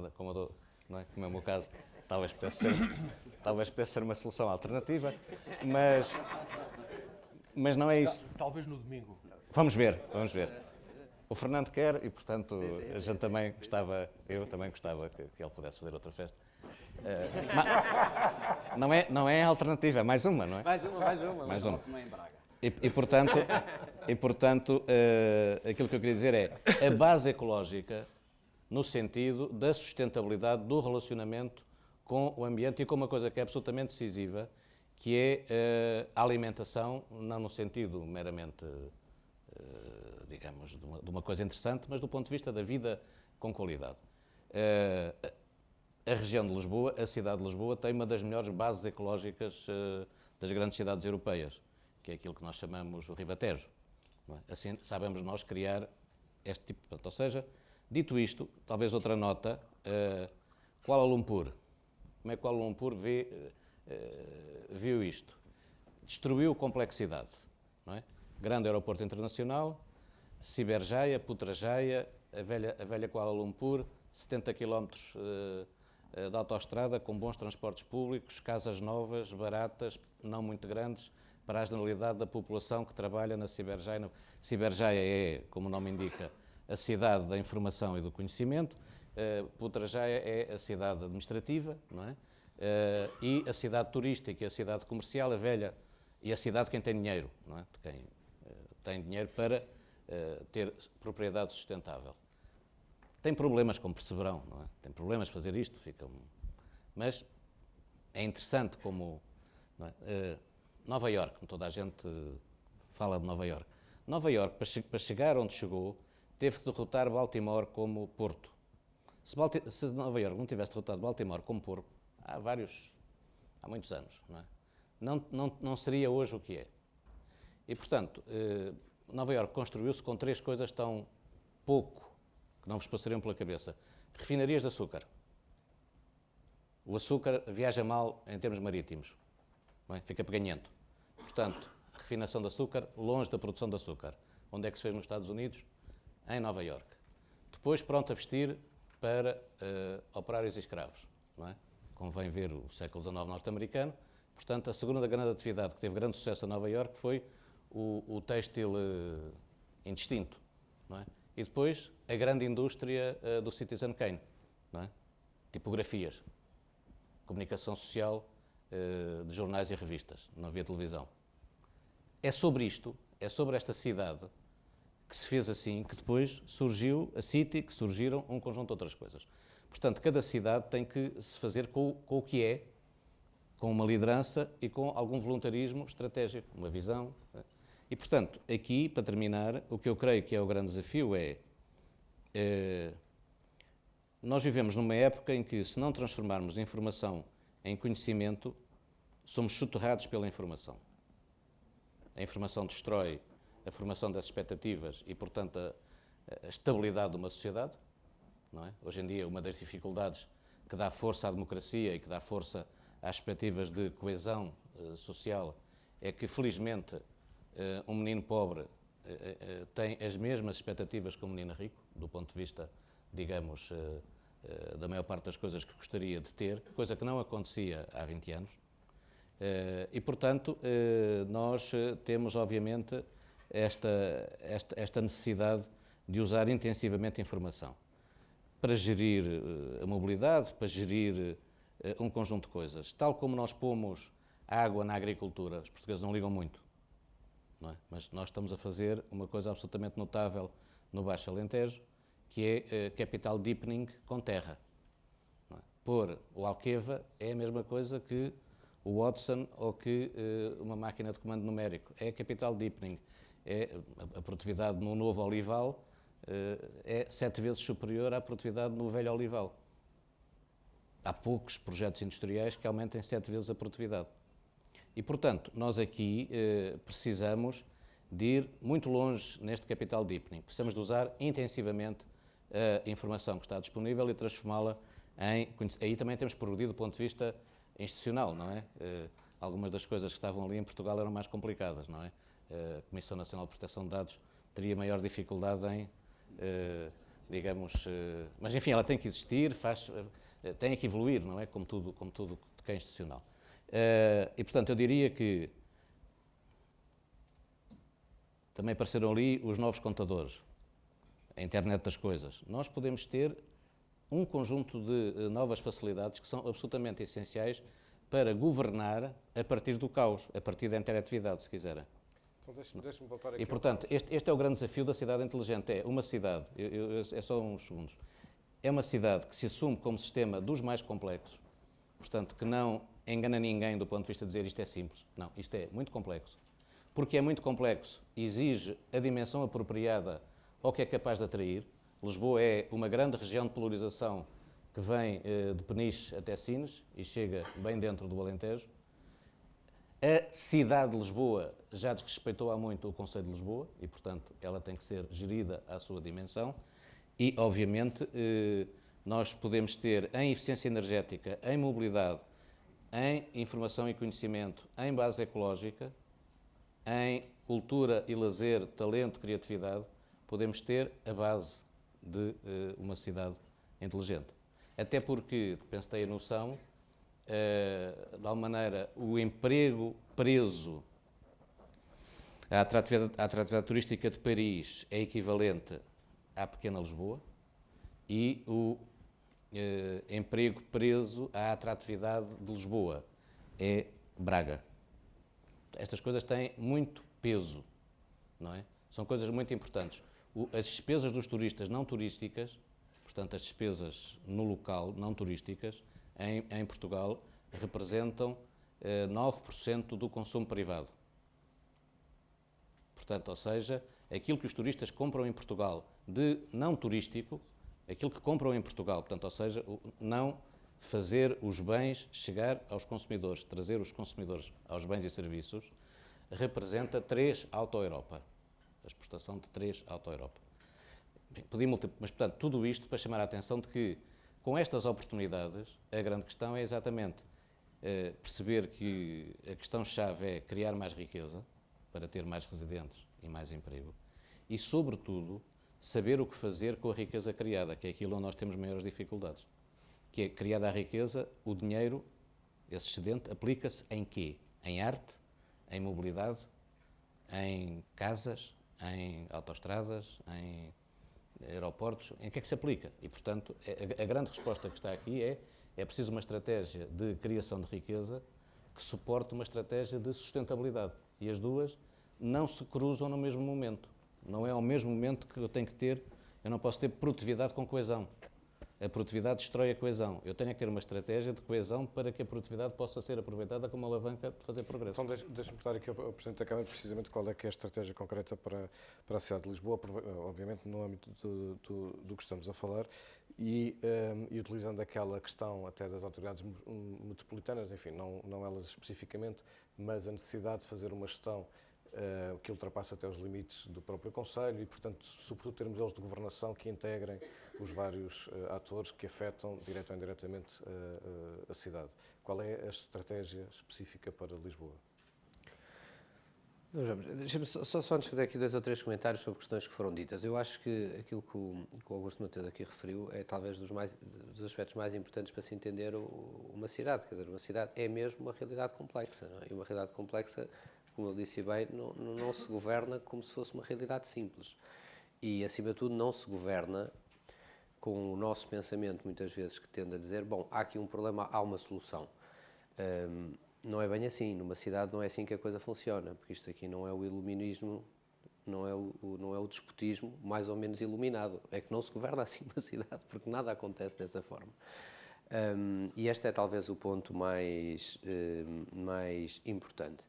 o meu caso, talvez pudesse ser uma solução alternativa, mas não é isso. Talvez no domingo. Vamos ver. O Fernando quer e, portanto, a gente também gostava, eu também gostava que ele pudesse fazer outra festa. Não é a alternativa, é mais uma, não é? Mais uma. E portanto, aquilo que eu queria dizer é a base ecológica no sentido da sustentabilidade do relacionamento com o ambiente e com uma coisa que é absolutamente decisiva, que é a alimentação, não no sentido meramente, digamos, de uma coisa interessante, mas do ponto de vista da vida com qualidade. A região de Lisboa, a cidade de Lisboa, tem uma das melhores bases ecológicas das grandes cidades europeias, que é aquilo que nós chamamos o Ribatejo. Não é? Assim, sabemos nós criar este tipo de... Portanto, ou seja, dito isto, talvez outra nota, Kuala Lumpur. Como é que Kuala Lumpur viu isto? Destruiu complexidade. Não é? Grande aeroporto internacional, Cyberjaya, Putrajaya, a velha Kuala Lumpur, 70 km de autoestrada, com bons transportes públicos, casas novas, baratas, não muito grandes, para a generalidade da população que trabalha na Cyberjaya. Cyberjaya é, como o nome indica, a cidade da informação e do conhecimento, Putrajaya é a cidade administrativa, não é? E a cidade turística, a cidade comercial, a velha, e a cidade de quem tem dinheiro, não é? De quem tem dinheiro para ter propriedade sustentável. Tem problemas, como perceberão, não é? Tem problemas de fazer isto, mas é interessante como... Não é? Nova Iorque, toda a gente fala de Nova Iorque. Nova Iorque, para chegar onde chegou, teve que derrotar Baltimore como Porto. Se Nova Iorque não tivesse derrotado Baltimore como Porto, há muitos anos, não é? Não seria hoje o que é. E, portanto, Nova Iorque construiu-se com 3 coisas tão pouco que não vos passariam pela cabeça. Refinarias de açúcar. O açúcar viaja mal em termos marítimos, não é? Fica peganhento. Portanto, refinação de açúcar longe da produção de açúcar. Onde é que se fez nos Estados Unidos? Em Nova Iorque. Depois, pronto a vestir para operários e escravos, não é? Convém ver o século XIX norte-americano. Portanto, a segunda grande atividade que teve grande sucesso em Nova Iorque foi o têxtil indistinto, não é? E depois a grande indústria do Citizen Kane, não é? Tipografias, comunicação social de jornais e revistas, não havia televisão. É sobre isto, é sobre esta cidade que se fez assim, que depois surgiu a City, que surgiram um conjunto de outras coisas. Portanto, cada cidade tem que se fazer com o que é, com uma liderança e com algum voluntarismo estratégico, uma visão. E, portanto, aqui, para terminar, o que eu creio que é o grande desafio é nós vivemos numa época em que, se não transformarmos informação em conhecimento, somos soterrados pela informação. A informação destrói a formação das expectativas e, portanto, a estabilidade de uma sociedade. Não é? Hoje em dia, uma das dificuldades que dá força à democracia e que dá força às expectativas de coesão social é que, felizmente, um menino pobre tem as mesmas expectativas que um menino rico, do ponto de vista, digamos, da maior parte das coisas que gostaria de ter, coisa que não acontecia há 20 anos. E, portanto, nós temos, obviamente, esta necessidade de usar intensivamente a informação para gerir a mobilidade, para gerir um conjunto de coisas. Tal como nós pomos água na agricultura, os portugueses não ligam muito, não é? Mas nós estamos a fazer uma coisa absolutamente notável no Baixo Alentejo, que é capital deepening com terra. Não é? Pôr o Alqueva é a mesma coisa que o Watson ou que uma máquina de comando numérico. É capital deepening. A produtividade no novo olival é 7 vezes superior à produtividade no velho olival. Há poucos projetos industriais que aumentem 7 vezes a produtividade. E, portanto, nós aqui precisamos de ir muito longe neste capital deepening. Precisamos de usar intensivamente a informação que está disponível e transformá-la em... Aí também temos progredido do ponto de vista institucional, não é? Algumas das coisas que estavam ali em Portugal eram mais complicadas, não é? A Comissão Nacional de Proteção de Dados teria maior dificuldade em, digamos... mas, enfim, ela tem que existir, tem que evoluir, não é? Como tudo que é institucional. E, portanto, eu diria que também apareceram ali os novos contadores, a internet das coisas. Nós podemos ter um conjunto de novas facilidades que são absolutamente essenciais para governar a partir do caos, a partir da interatividade, se quiserem. Então deixe-me voltar aqui. E, portanto, este é o grande desafio da cidade inteligente. É uma cidade, é só uns segundos, é uma cidade que se assume como sistema dos mais complexos, portanto, que não engana ninguém do ponto de vista de dizer isto é simples. Não, isto é muito complexo. Porque é muito complexo, exige a dimensão apropriada ao que é capaz de atrair. Lisboa é uma grande região de polarização que vem de Peniche até Sines e chega bem dentro do Alentejo. A cidade de Lisboa já desrespeitou há muito o Conselho de Lisboa e, portanto, ela tem que ser gerida à sua dimensão. E, obviamente, nós podemos ter em eficiência energética, em mobilidade, em informação e conhecimento, em base ecológica, em cultura e lazer, talento, criatividade, podemos ter a base de uma cidade inteligente. Até porque, penso que tem a noção, de alguma maneira, o emprego preso à atratividade turística de Paris é equivalente à pequena Lisboa e o emprego preso à atratividade de Lisboa é Braga. Estas coisas têm muito peso, não é? São coisas muito importantes. As despesas dos turistas não turísticas, portanto, as despesas no local não turísticas, em Portugal, representam 9% do consumo privado. Portanto, ou seja, aquilo que os turistas compram em Portugal de não turístico, aquilo que compram em Portugal, portanto, ou seja, não fazer os bens chegar aos consumidores, trazer os consumidores aos bens e serviços, representa 3 Auto-Europa. A exportação de 3 Auto-Europa. Mas, portanto, tudo isto para chamar a atenção de que, com estas oportunidades, a grande questão é exatamente perceber que a questão-chave é criar mais riqueza, para ter mais residentes e mais emprego, e, sobretudo, saber o que fazer com a riqueza criada, que é aquilo onde nós temos maiores dificuldades. Que é, criada a riqueza, o dinheiro, esse excedente, aplica-se em quê? Em arte, em mobilidade, em casas, em autoestradas, em aeroportos, em que é que se aplica? E, portanto, a grande resposta que está aqui é preciso uma estratégia de criação de riqueza que suporte uma estratégia de sustentabilidade. E as duas não se cruzam no mesmo momento. Não é ao mesmo momento que eu tenho que ter, eu não posso ter produtividade com coesão. A produtividade destrói a coesão. Eu tenho que ter uma estratégia de coesão para que a produtividade possa ser aproveitada como alavanca de fazer progresso. Então, deixe-me dar aqui ao Presidente da Câmara precisamente qual é que é a estratégia concreta para a cidade de Lisboa, obviamente no âmbito do que estamos a falar, e utilizando aquela questão até das autoridades metropolitanas, enfim, não elas especificamente, mas a necessidade de fazer uma gestão que ultrapassa até os limites do próprio Conselho e, portanto, sobretudo termos eles de governação que integrem os vários atores que afetam, direto ou indiretamente, a cidade. Qual é a estratégia específica para Lisboa? Deixa-me só antes fazer aqui 2 ou 3 comentários sobre questões que foram ditas. Eu acho que aquilo que o Augusto Mateus aqui referiu é talvez dos aspectos mais importantes para se entender uma cidade. Quer dizer, uma cidade é mesmo uma realidade complexa, não é? E uma realidade complexa, como ele disse bem, não se governa como se fosse uma realidade simples. E, acima de tudo, não se governa com o nosso pensamento, muitas vezes, que tende a dizer, bom, há aqui um problema, há uma solução. Não é bem assim. Numa cidade não é assim que a coisa funciona, porque isto aqui não é o iluminismo, não é o despotismo mais ou menos iluminado. É que não se governa assim uma cidade, porque nada acontece dessa forma. E este é talvez o ponto mais importante.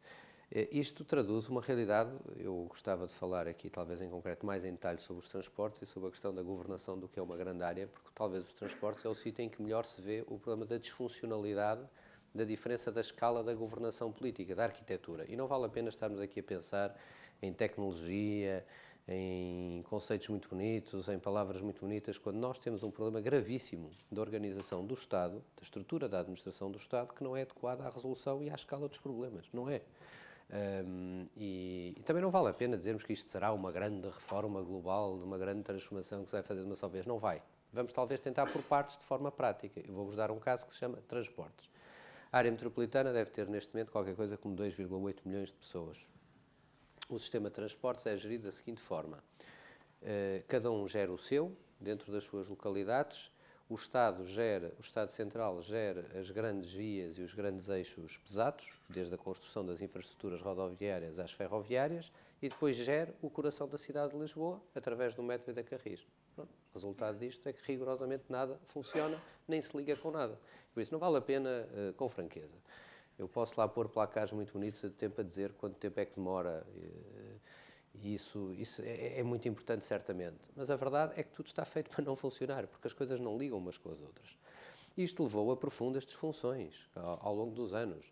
Isto traduz uma realidade. Eu gostava de falar aqui, talvez em concreto, mais em detalhe sobre os transportes e sobre a questão da governação do que é uma grande área, porque talvez os transportes é o sítio em que melhor se vê o problema da disfuncionalidade, da diferença da escala da governação política, da arquitetura. E não vale a pena estarmos aqui a pensar em tecnologia, em conceitos muito bonitos, em palavras muito bonitas, quando nós temos um problema gravíssimo da organização do Estado, da estrutura da administração do Estado, que não é adequada à resolução e à escala dos problemas. Não é. E também não vale a pena dizermos que isto será uma grande reforma global, uma grande transformação que se vai fazer de uma só vez. Não vai. Vamos talvez tentar por partes de forma prática. Eu vou-vos dar um caso que se chama transportes. A área metropolitana deve ter neste momento qualquer coisa como 2,8 milhões de pessoas. O sistema de transportes é gerido da seguinte forma. Cada um gera o seu, dentro das suas localidades. O Estado Central gera as grandes vias e os grandes eixos pesados, desde a construção das infraestruturas rodoviárias às ferroviárias, e depois gera o coração da cidade de Lisboa, através do metro e da Carris. Pronto. O resultado disto é que rigorosamente nada funciona, nem se liga com nada. Por isso não vale a pena, com franqueza. Eu posso lá pôr placares muito bonitos de tempo a dizer quanto tempo é que demora. E isso é muito importante, certamente. Mas a verdade é que tudo está feito para não funcionar, porque as coisas não ligam umas com as outras. Isto levou a profundas disfunções ao longo dos anos.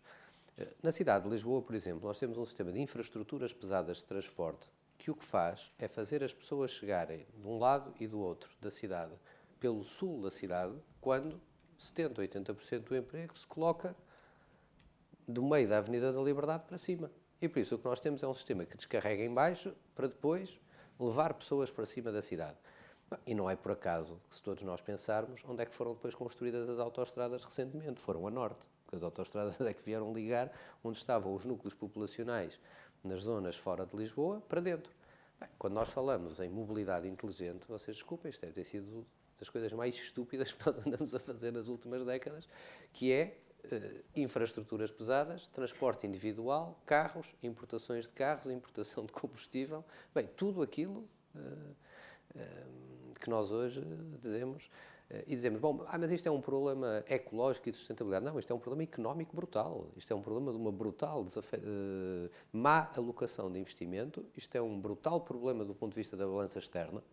Na cidade de Lisboa, por exemplo, nós temos um sistema de infraestruturas pesadas de transporte que o que faz é fazer as pessoas chegarem de um lado e do outro da cidade, pelo sul da cidade, quando 70% ou 80% do emprego se coloca do meio da Avenida da Liberdade para cima. E por isso o que nós temos é um sistema que descarrega em baixo para depois levar pessoas para cima da cidade. E não é por acaso que, se todos nós pensarmos, onde é que foram depois construídas as autoestradas recentemente? Foram a norte, porque as autoestradas é que vieram ligar onde estavam os núcleos populacionais nas zonas fora de Lisboa para dentro. Bem, quando nós falamos em mobilidade inteligente, vocês desculpem, isto deve ter sido das coisas mais estúpidas que nós andamos a fazer nas últimas décadas, que é infraestruturas pesadas, transporte individual, carros, importações de carros, importação de combustível, bem, tudo aquilo que nós hoje dizemos, e dizemos, bom, mas isto é um problema ecológico e de sustentabilidade. Não, isto é um problema económico brutal, isto é um problema de uma brutal má alocação de investimento, isto é um brutal problema do ponto de vista da balança externa.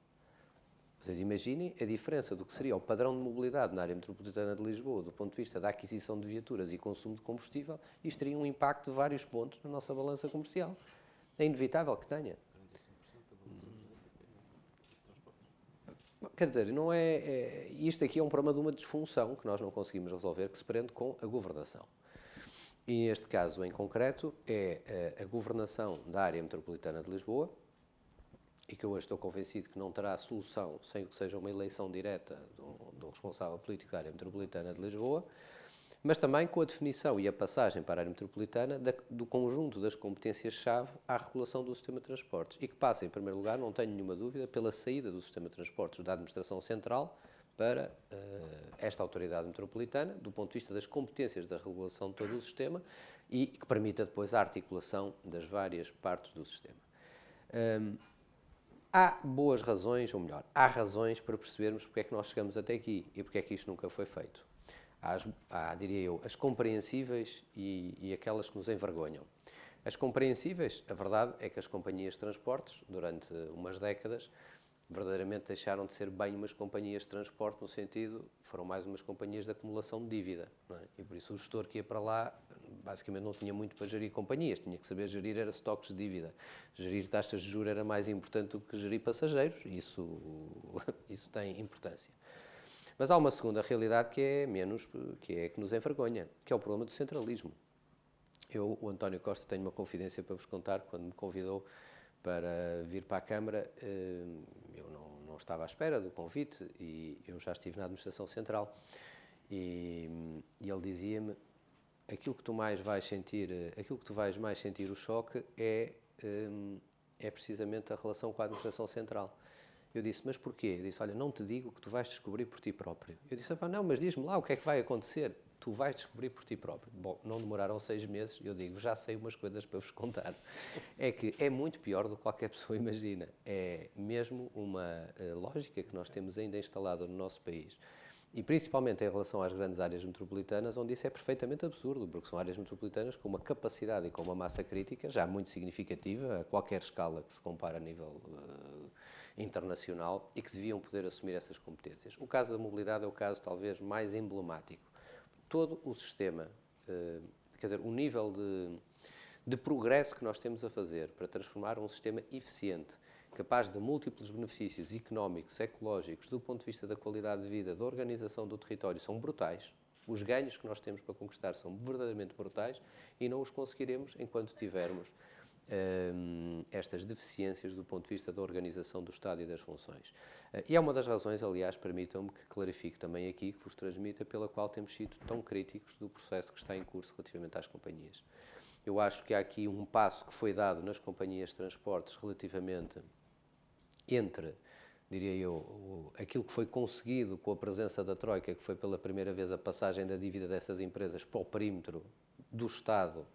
Vocês imaginem a diferença do que seria o padrão de mobilidade na área metropolitana de Lisboa, do ponto de vista da aquisição de viaturas e consumo de combustível, isto teria um impacto de vários pontos na nossa balança comercial. É inevitável que tenha. Quer dizer, não isto aqui é um problema de uma disfunção que nós não conseguimos resolver, que se prende com a governação. E este caso em concreto é a governação da área metropolitana de Lisboa, e que eu hoje estou convencido que não terá solução sem que seja uma eleição direta do responsável político da área metropolitana de Lisboa, mas também com a definição e a passagem para a área metropolitana do conjunto das competências-chave à regulação do sistema de transportes, e que passa, em primeiro lugar, não tenho nenhuma dúvida, pela saída do sistema de transportes da administração central para esta autoridade metropolitana, do ponto de vista das competências da regulação de todo o sistema e que permita depois a articulação das várias partes do sistema. Há boas razões, ou melhor, há razões para percebermos porque é que nós chegamos até aqui e porque é que isto nunca foi feito. Há, diria eu, as compreensíveis e aquelas que nos envergonham. As compreensíveis, a verdade é que as companhias de transportes, durante umas décadas, verdadeiramente deixaram de ser bem umas companhias de transporte, no sentido, foram mais umas companhias de acumulação de dívida, não é? E por isso o gestor que ia para lá, basicamente não tinha muito para gerir companhias, tinha que saber gerir era estoques de dívida. Gerir taxas de juros era mais importante do que gerir passageiros, e isso tem importância. Mas há uma segunda realidade que é que nos envergonha, que é o problema do centralismo. O António Costa, tenho uma confidência para vos contar. Quando me convidou para vir para a Câmara, eu não estava à espera do convite e eu já estive na Administração Central. E ele dizia-me: aquilo que tu vais mais sentir o choque é precisamente a relação com a Administração Central. Eu disse: mas porquê? Ele disse: olha, não te digo que tu vais descobrir por ti próprio. Eu disse: não, mas diz-me lá o que é que vai acontecer. Tu vais descobrir por ti próprio. Bom, não demoraram 6 meses, eu digo, já sei umas coisas para vos contar. É que é muito pior do que qualquer pessoa imagina. É mesmo uma lógica que nós temos ainda instalada no nosso país. E principalmente em relação às grandes áreas metropolitanas, onde isso é perfeitamente absurdo, porque são áreas metropolitanas com uma capacidade e com uma massa crítica já muito significativa, a qualquer escala que se compara a nível internacional, e que deviam poder assumir essas competências. O caso da mobilidade é o caso talvez mais emblemático. Todo o sistema, quer dizer, o nível de progresso que nós temos a fazer para transformar um sistema eficiente, capaz de múltiplos benefícios económicos, ecológicos, do ponto de vista da qualidade de vida, da organização do território, são brutais. Os ganhos que nós temos para conquistar são verdadeiramente brutais e não os conseguiremos enquanto tivermos estas deficiências do ponto de vista da organização do Estado e das funções. E é uma das razões, aliás, permitam-me que clarifique também aqui, que vos transmita, pela qual temos sido tão críticos do processo que está em curso relativamente às companhias. Eu acho que há aqui um passo que foi dado nas companhias de transportes relativamente entre, diria eu, aquilo que foi conseguido com a presença da Troika, que foi pela primeira vez a passagem da dívida dessas empresas para o perímetro do Estado,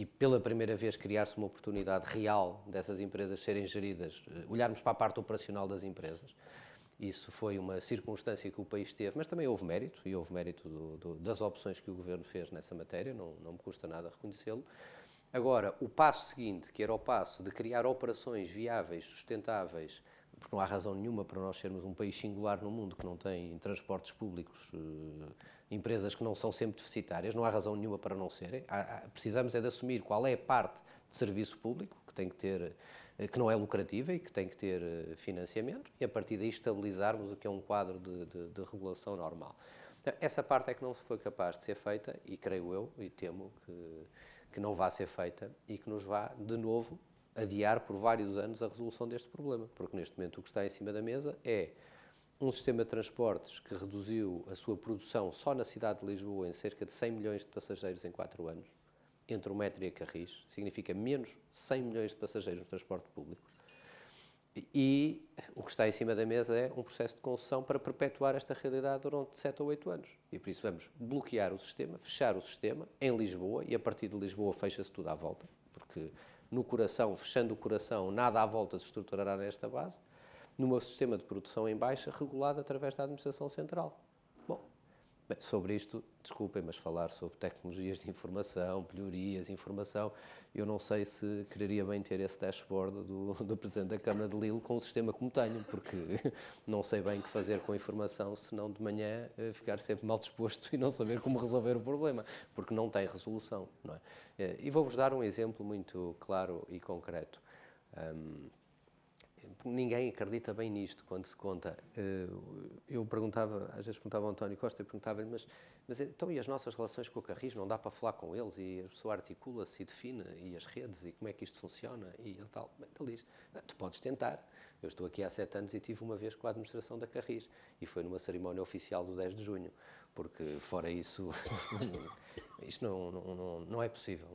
e pela primeira vez criar-se uma oportunidade real dessas empresas serem geridas, olharmos para a parte operacional das empresas. Isso foi uma circunstância que o país teve, mas também houve mérito, e houve mérito das opções que o Governo fez nessa matéria, não me custa nada reconhecê-lo. Agora, o passo seguinte, que era o passo de criar operações viáveis, sustentáveis, porque não há razão nenhuma para nós sermos um país singular no mundo que não tem transportes públicos, empresas que não são sempre deficitárias, não há razão nenhuma para não serem. Precisamos é de assumir qual é a parte de serviço público que tem que ter, que não é lucrativa e que tem que ter financiamento, e a partir daí estabilizarmos o que é um quadro de regulação normal. Essa parte é que não foi capaz de ser feita, e creio eu, e temo que não vá ser feita, e que nos vá, de novo, adiar por vários anos a resolução deste problema, porque neste momento o que está em cima da mesa é um sistema de transportes que reduziu a sua produção só na cidade de Lisboa em cerca de 100 milhões de passageiros em 4 anos, entre o metro e a Carris, significa menos 100 milhões de passageiros no transporte público. E o que está em cima da mesa é um processo de concessão para perpetuar esta realidade durante 7 ou 8 anos. E por isso vamos bloquear o sistema, fechar o sistema em Lisboa, e a partir de Lisboa fecha-se tudo à volta, porque no coração, fechando o coração, nada à volta se estruturará nesta base, num sistema de produção em baixa, regulado através da Administração Central. Bom, sobre isto, desculpem, mas falar sobre tecnologias de informação, melhorias, informação, eu não sei se quereria bem ter esse dashboard do Presidente da Câmara de Lille com um sistema como tenho, porque não sei bem o que fazer com a informação, senão de manhã ficar sempre mal disposto e não saber como resolver o problema, porque não tem resolução, não é? E vou-vos dar um exemplo muito claro e concreto. Ninguém acredita bem nisto quando se conta. Eu perguntava, às vezes perguntava ao António Costa, e perguntava-lhe, mas então e as nossas relações com o Carris, não dá para falar com eles, e a pessoa articula-se e define, e as redes, e como é que isto funciona, e ele tal. Bem, ele diz, tu podes tentar. Eu estou aqui há 7 anos e tive uma vez com a administração da Carris, e foi numa cerimónia oficial do 10 de junho, porque fora isso, isto não é possível,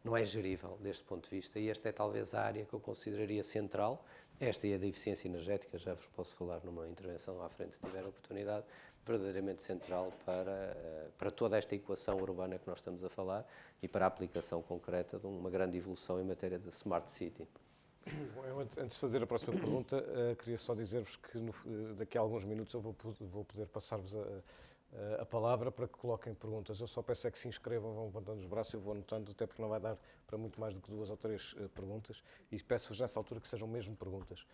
não é gerível deste ponto de vista, e esta é talvez a área que eu consideraria central, Esta e a da eficiência energética, já vos posso falar numa intervenção à frente, se tiver oportunidade, verdadeiramente central para toda esta equação urbana que nós estamos a falar e para a aplicação concreta de uma grande evolução em matéria de Smart City. Bom, eu, antes de fazer a próxima pergunta, queria só dizer-vos que daqui a alguns minutos eu vou poder passar-vos a palavra para que coloquem perguntas. Eu só peço é que se inscrevam, vão levantando os braços, eu vou anotando, até porque não vai dar para muito mais do que 2 ou 3 perguntas, e peço-vos nessa altura que sejam mesmo perguntas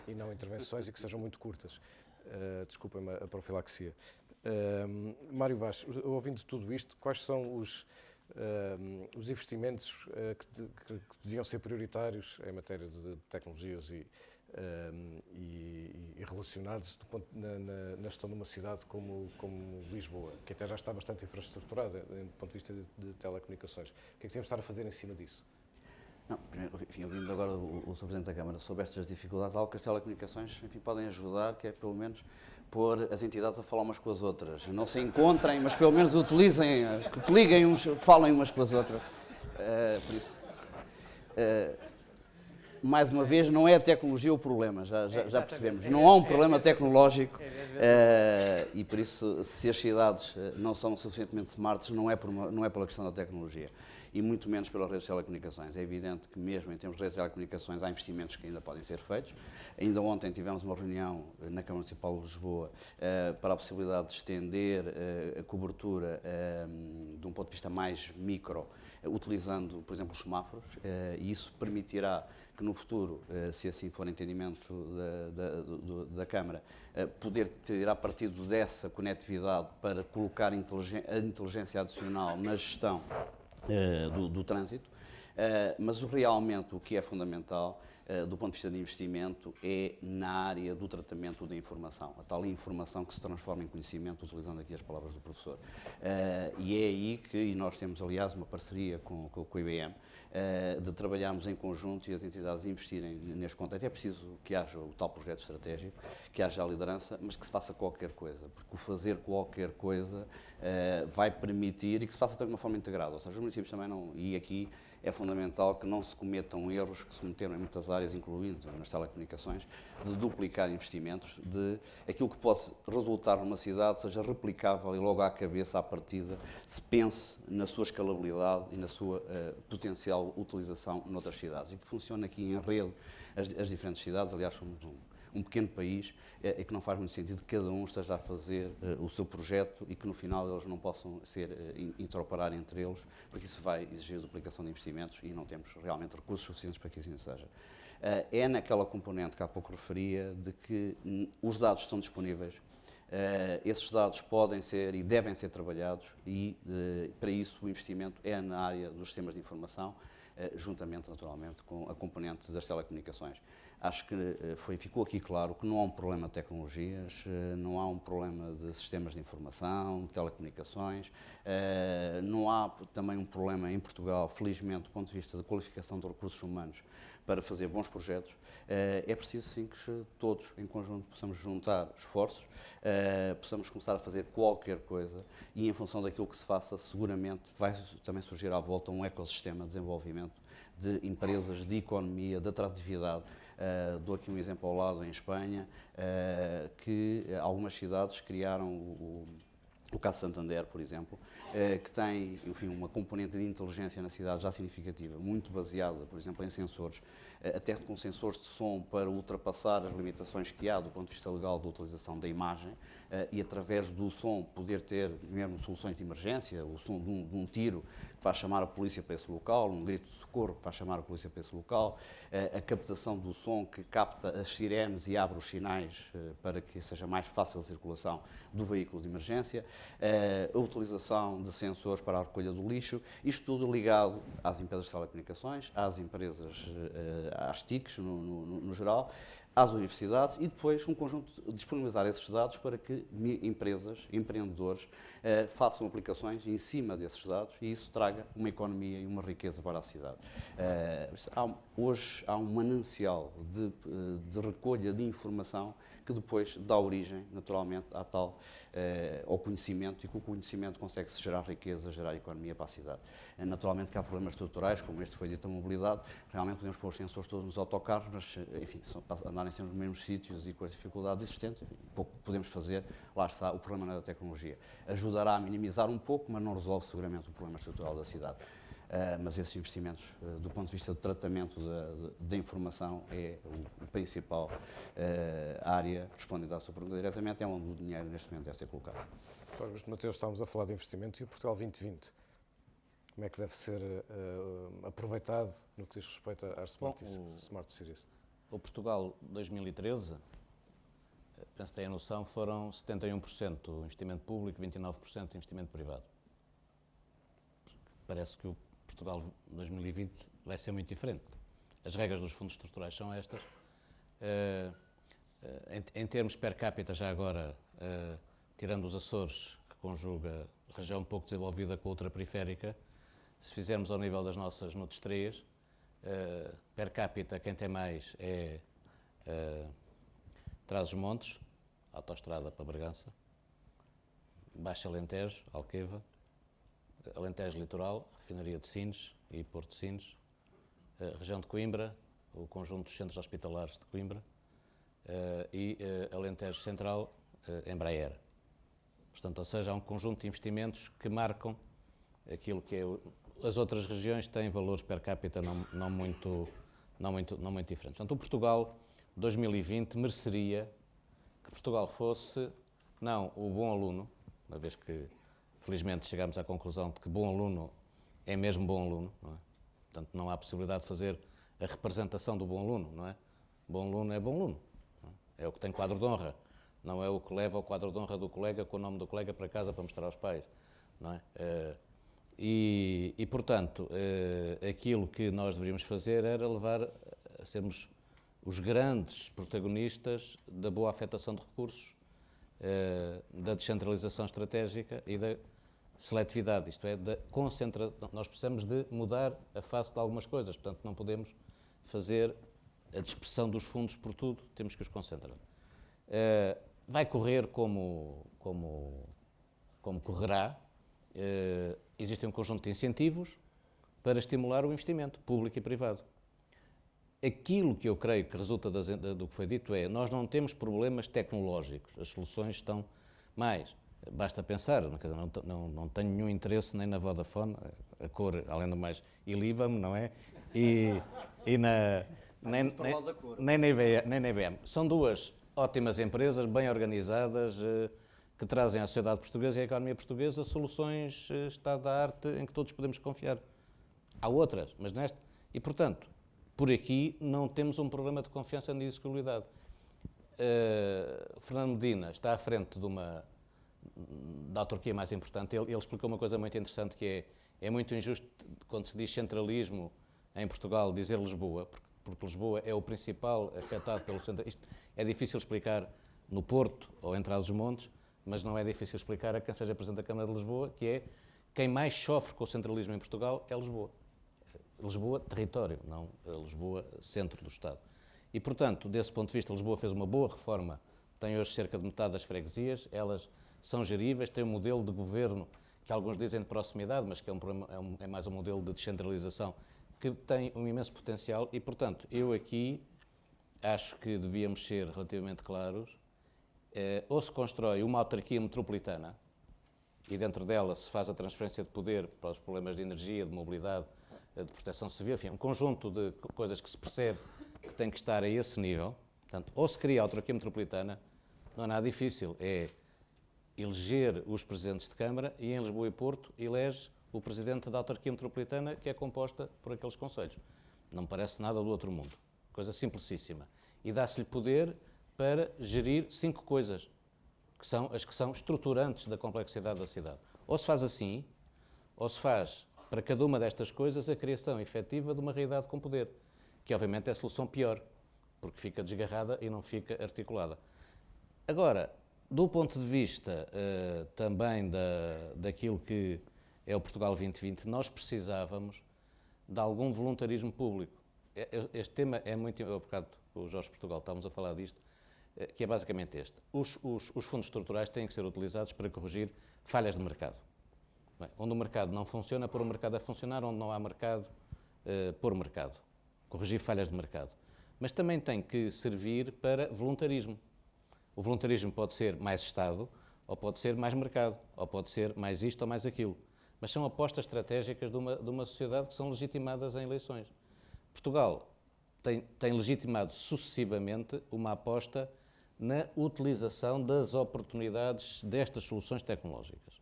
e não intervenções, e que sejam muito curtas. Desculpem-me a profilaxia. Mário Vaz, ouvindo tudo isto, quais são os investimentos que deviam ser prioritários em matéria de tecnologias e relacionados na gestão de uma cidade como Lisboa, que até já está bastante infraestruturada do ponto de vista de telecomunicações? O que é que devemos estar a fazer em cima disso? Não, primeiro, enfim, ouvindo agora o Sr. Presidente da Câmara sobre estas dificuldades, algo que as telecomunicações, enfim, podem ajudar, que é pelo menos pôr as entidades a falar umas com as outras. Não se encontrem, mas pelo menos utilizem, que liguem falem umas com as outras. Por isso, mais uma vez, não é a tecnologia o problema, já percebemos. Não há um problema tecnológico e por isso, se as cidades não são suficientemente smarts, não é pela questão da tecnologia. E muito menos pelas redes de telecomunicações. É evidente que mesmo em termos de redes de telecomunicações há investimentos que ainda podem ser feitos. Ainda ontem tivemos uma reunião na Câmara Municipal de Lisboa para a possibilidade de estender a cobertura de um ponto de vista mais micro, utilizando, por exemplo, os semáforos, e isso permitirá que no futuro, se assim for entendimento da Câmara, poder tirar partido dessa conectividade para colocar a inteligência adicional na gestão do trânsito, mas realmente o que é fundamental do ponto de vista de investimento é na área do tratamento da informação, a tal informação que se transforma em conhecimento, utilizando aqui as palavras do professor. E é aí que nós temos, aliás, uma parceria com o IBM, de trabalharmos em conjunto e as entidades investirem neste contexto. É preciso que haja o tal projeto estratégico, que haja a liderança, mas que se faça qualquer coisa, porque o fazer qualquer coisa vai permitir e que se faça também de uma forma integrada. Ou seja, os municípios também não, e aqui é fundamental que não se cometam erros que se cometeram em muitas áreas, incluindo nas telecomunicações, de duplicar investimentos, de aquilo que pode resultar numa cidade seja replicável e logo à cabeça, à partida, se pense na sua escalabilidade e na sua potencial utilização noutras cidades. E que funcione aqui em rede as diferentes cidades. Aliás, somos um pequeno país e que não faz muito sentido que cada um esteja a fazer o seu projeto e que no final eles não possam interoperar entre eles, porque isso vai exigir duplicação de investimentos e não temos realmente recursos suficientes para que assim seja. É naquela componente que há pouco referia de que os dados estão disponíveis, esses dados podem ser e devem ser trabalhados e para isso o investimento é na área dos sistemas de informação, juntamente naturalmente com a componente das telecomunicações. Acho que ficou aqui claro que não há um problema de tecnologias, não há um problema de sistemas de informação, de telecomunicações, não há também um problema em Portugal, felizmente, do ponto de vista da qualificação de recursos humanos para fazer bons projetos. É preciso sim que todos, em conjunto, possamos juntar esforços, possamos começar a fazer qualquer coisa e, em função daquilo que se faça, seguramente vai também surgir à volta um ecossistema de desenvolvimento de empresas, de economia, de atratividade. Dou aqui um exemplo ao lado, em Espanha, que algumas cidades criaram o caso Santander, por exemplo, que tem, enfim, uma componente de inteligência na cidade já significativa, muito baseada, por exemplo, em sensores, até com sensores de som para ultrapassar as limitações que há do ponto de vista legal da utilização da imagem e através do som poder ter mesmo soluções de emergência, o som de um tiro que faz chamar a polícia para esse local, um grito de socorro que faz chamar a polícia para esse local, a captação do som que capta as sirenes e abre os sinais para que seja mais fácil a circulação do veículo de emergência, a utilização de sensores para a recolha do lixo, isto tudo ligado às empresas de telecomunicações, às empresas, às TICs no geral, às universidades e depois um conjunto de disponibilizar esses dados para que empresas, empreendedores façam aplicações em cima desses dados e isso traga uma economia e uma riqueza para a cidade. Hoje há um manancial de recolha de informação que depois dá origem, naturalmente, ao conhecimento e com o conhecimento consegue-se gerar riqueza, gerar economia para a cidade. Naturalmente que há problemas estruturais, como este foi dito, a mobilidade, realmente podemos pôr os sensores todos nos autocarros, mas, enfim, andarem sempre nos mesmos sítios e com as dificuldades existentes, enfim, pouco podemos fazer, lá está, o problema não é da tecnologia. Ajudará a minimizar um pouco, mas não resolve seguramente o problema estrutural da cidade. Mas esses investimentos, do ponto de vista de tratamento da informação, é a principal área, respondendo à sua pergunta diretamente, é onde o dinheiro neste momento deve ser colocado. Sr. Augusto Mateus, estávamos a falar de investimento e o Portugal 2020, como é que deve ser aproveitado no que diz respeito às Smart Cities? O Portugal 2013, penso que tem a noção, foram 71% investimento público, 29% investimento privado. Parece que o Portugal 2020 vai ser muito diferente. As regras dos fundos estruturais são estas. Em termos per capita, já agora, tirando os Açores, que conjuga região um pouco desenvolvida com outra periférica, se fizermos ao nível das nossas NUTS 3, per capita quem tem mais é Trás-os-Montes, autoestrada para Bragança, Baixo Alentejo, Alqueva, Alentejo Litoral, Refinaria de Sines e Porto de Sines, região de Coimbra, o conjunto dos centros hospitalares de Coimbra e Alentejo Central, Embraer. Portanto, ou seja, há um conjunto de investimentos que marcam aquilo que é... As outras regiões têm valores per capita não muito diferentes. Portanto, o Portugal 2020 mereceria que Portugal fosse, não o bom aluno, uma vez que felizmente chegámos à conclusão de que bom aluno é mesmo bom aluno, não é? Portanto, não há possibilidade de fazer a representação do bom aluno, não é? Bom aluno é bom aluno, não é? É o que tem quadro de honra, não é o que leva o quadro de honra do colega com o nome do colega para casa para mostrar aos pais, não é? Portanto, aquilo que nós deveríamos fazer era levar a sermos os grandes protagonistas da boa afetação de recursos, da descentralização estratégica e da seletividade, isto é, da concentração. Nós precisamos de mudar a face de algumas coisas, portanto não podemos fazer a dispersão dos fundos por tudo, temos que os concentrar. Vai correr como correrá. Existe um conjunto de incentivos para estimular o investimento público e privado. Aquilo que eu creio que resulta do que foi dito é, nós não temos problemas tecnológicos, as soluções estão mais. Basta pensar, não tenho nenhum interesse nem na Vodafone, a cor, além do mais, ilíba-me, não é? Nem na IBM. São duas ótimas empresas, bem organizadas, que trazem à sociedade portuguesa e à economia portuguesa soluções estado da arte em que todos podemos confiar. Há outras, mas nesta... E, portanto, por aqui não temos um problema de confiança nem de execuibilidade. Fernando Medina está à frente da autarquia mais importante. Ele explicou uma coisa muito interessante, que é muito injusto quando se diz centralismo em Portugal dizer Lisboa, porque Lisboa é o principal afetado pelo centro. Isto é difícil explicar no Porto ou em Trás-os-Montes, mas não é difícil explicar a quem seja Presidente da Câmara de Lisboa, que é quem mais sofre com o centralismo em Portugal é Lisboa. Lisboa, território, não Lisboa, centro do Estado. E, portanto, desse ponto de vista, Lisboa fez uma boa reforma, tem hoje cerca de metade das freguesias, elas são geríveis, tem um modelo de governo que alguns dizem de proximidade, mas que é mais um modelo de descentralização, que tem um imenso potencial e, portanto, eu aqui acho que devíamos ser relativamente claros. Ou se constrói uma autarquia metropolitana e dentro dela se faz a transferência de poder para os problemas de energia, de mobilidade, de proteção civil, enfim, um conjunto de coisas que se percebe que tem que estar a esse nível. Portanto, ou se cria a autarquia metropolitana, não é nada difícil, é eleger os presidentes de Câmara e em Lisboa e Porto elege o presidente da autarquia metropolitana, que é composta por aqueles concelhos. Não me parece nada do outro mundo. Coisa simplicíssima. E dá-se-lhe poder para gerir 5 coisas, que são as que são estruturantes da complexidade da cidade. Ou se faz assim, ou se faz para cada uma destas coisas a criação efetiva de uma realidade com poder, que obviamente é a solução pior, porque fica desgarrada e não fica articulada. Agora, do ponto de vista também daquilo que é o Portugal 2020, nós precisávamos de algum voluntarismo público. Este tema é muito... Há bocado o Jorge Portugal, estávamos a falar disto, que é basicamente este. Os fundos estruturais têm que ser utilizados para corrigir falhas de mercado. Bem, onde o mercado não funciona, pôr o mercado a funcionar, onde não há mercado, pôr o mercado. Corrigir falhas de mercado. Mas também tem que servir para voluntarismo. O voluntarismo pode ser mais Estado, ou pode ser mais mercado, ou pode ser mais isto ou mais aquilo. Mas são apostas estratégicas de uma sociedade que são legitimadas em eleições. Portugal tem legitimado sucessivamente uma aposta na utilização das oportunidades destas soluções tecnológicas.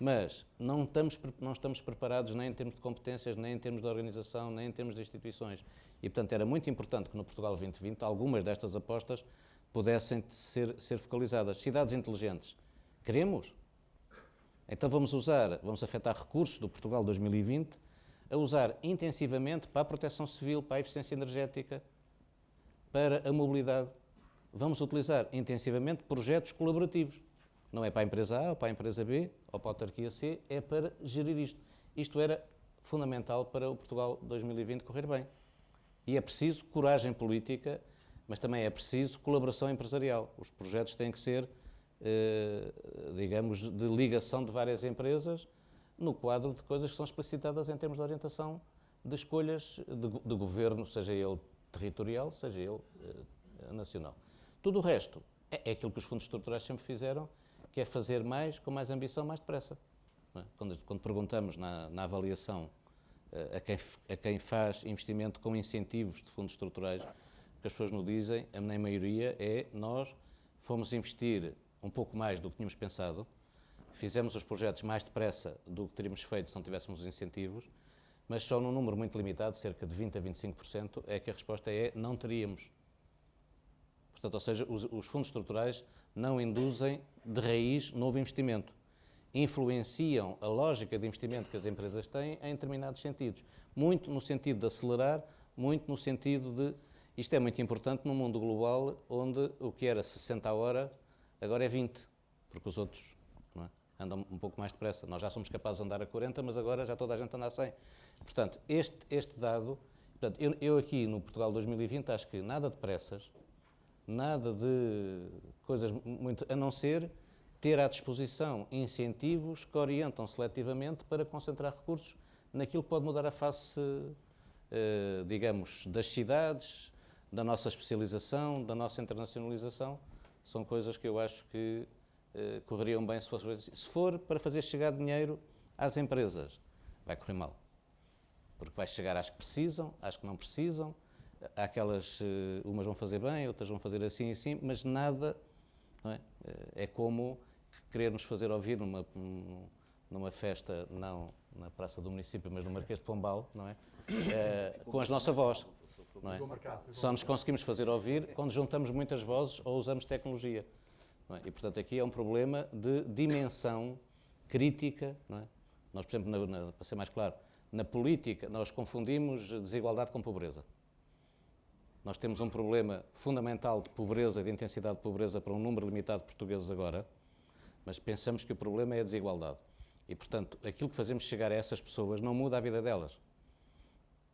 Mas não estamos preparados nem em termos de competências, nem em termos de organização, nem em termos de instituições. E, portanto, era muito importante que no Portugal 2020 algumas destas apostas pudessem ser focalizadas. Cidades inteligentes. Queremos? Então vamos afetar recursos do Portugal 2020 a usar intensivamente para a proteção civil, para a eficiência energética, para a mobilidade. Vamos utilizar intensivamente projetos colaborativos. Não é para a empresa A ou para a empresa B ou para a autarquia C, é para gerir isto. Isto era fundamental para o Portugal 2020 correr bem. E é preciso coragem política, mas também é preciso colaboração empresarial. Os projetos têm que ser, digamos, de ligação de várias empresas no quadro de coisas que são explicitadas em termos de orientação de escolhas de governo, seja ele territorial, seja ele nacional. Tudo o resto é aquilo que os fundos estruturais sempre fizeram, que é fazer mais, com mais ambição, mais depressa. Não é? Quando perguntamos na avaliação a quem faz investimento com incentivos de fundos estruturais, o que as pessoas nos dizem, a maioria é: nós fomos investir um pouco mais do que tínhamos pensado, fizemos os projetos mais depressa do que teríamos feito se não tivéssemos os incentivos, mas só num número muito limitado, cerca de 20% a 25%, é que a resposta é: não teríamos. Portanto, ou seja, os fundos estruturais não induzem de raiz novo investimento. Influenciam a lógica de investimento que as empresas têm em determinados sentidos. Muito no sentido de acelerar, muito no sentido de... Isto é muito importante num mundo global onde o que era 60 a hora agora é 20, porque os outros, não é, andam um pouco mais depressa. Nós já somos capazes de andar a 40, mas agora já toda a gente anda a 100. Portanto, este dado... Portanto, eu aqui no Portugal 2020 acho que nada de pressas, nada de coisas muito... a não ser ter à disposição incentivos que orientam seletivamente para concentrar recursos naquilo que pode mudar a face, digamos, das cidades, da nossa especialização, da nossa internacionalização. São coisas que eu acho que correriam bem se fosse. Se for para fazer chegar dinheiro às empresas, vai correr mal. Porque vai chegar às que precisam, às que não precisam. Há aquelas, umas vão fazer bem, outras vão fazer assim e assim, mas nada, não é? É como querer nos fazer ouvir numa festa, não na Praça do Município, mas no Marquês de Pombal, não é? Com a nossa voz, não é? Só nos conseguimos fazer ouvir quando juntamos muitas vozes ou usamos tecnologia, não é? E, portanto, aqui é um problema de dimensão crítica, não é? Nós, por exemplo, para ser mais claro, na política, nós confundimos desigualdade com pobreza. Nós temos um problema fundamental de pobreza, de intensidade de pobreza para um número limitado de portugueses agora, mas pensamos que o problema é a desigualdade. E, portanto, aquilo que fazemos chegar a essas pessoas não muda a vida delas.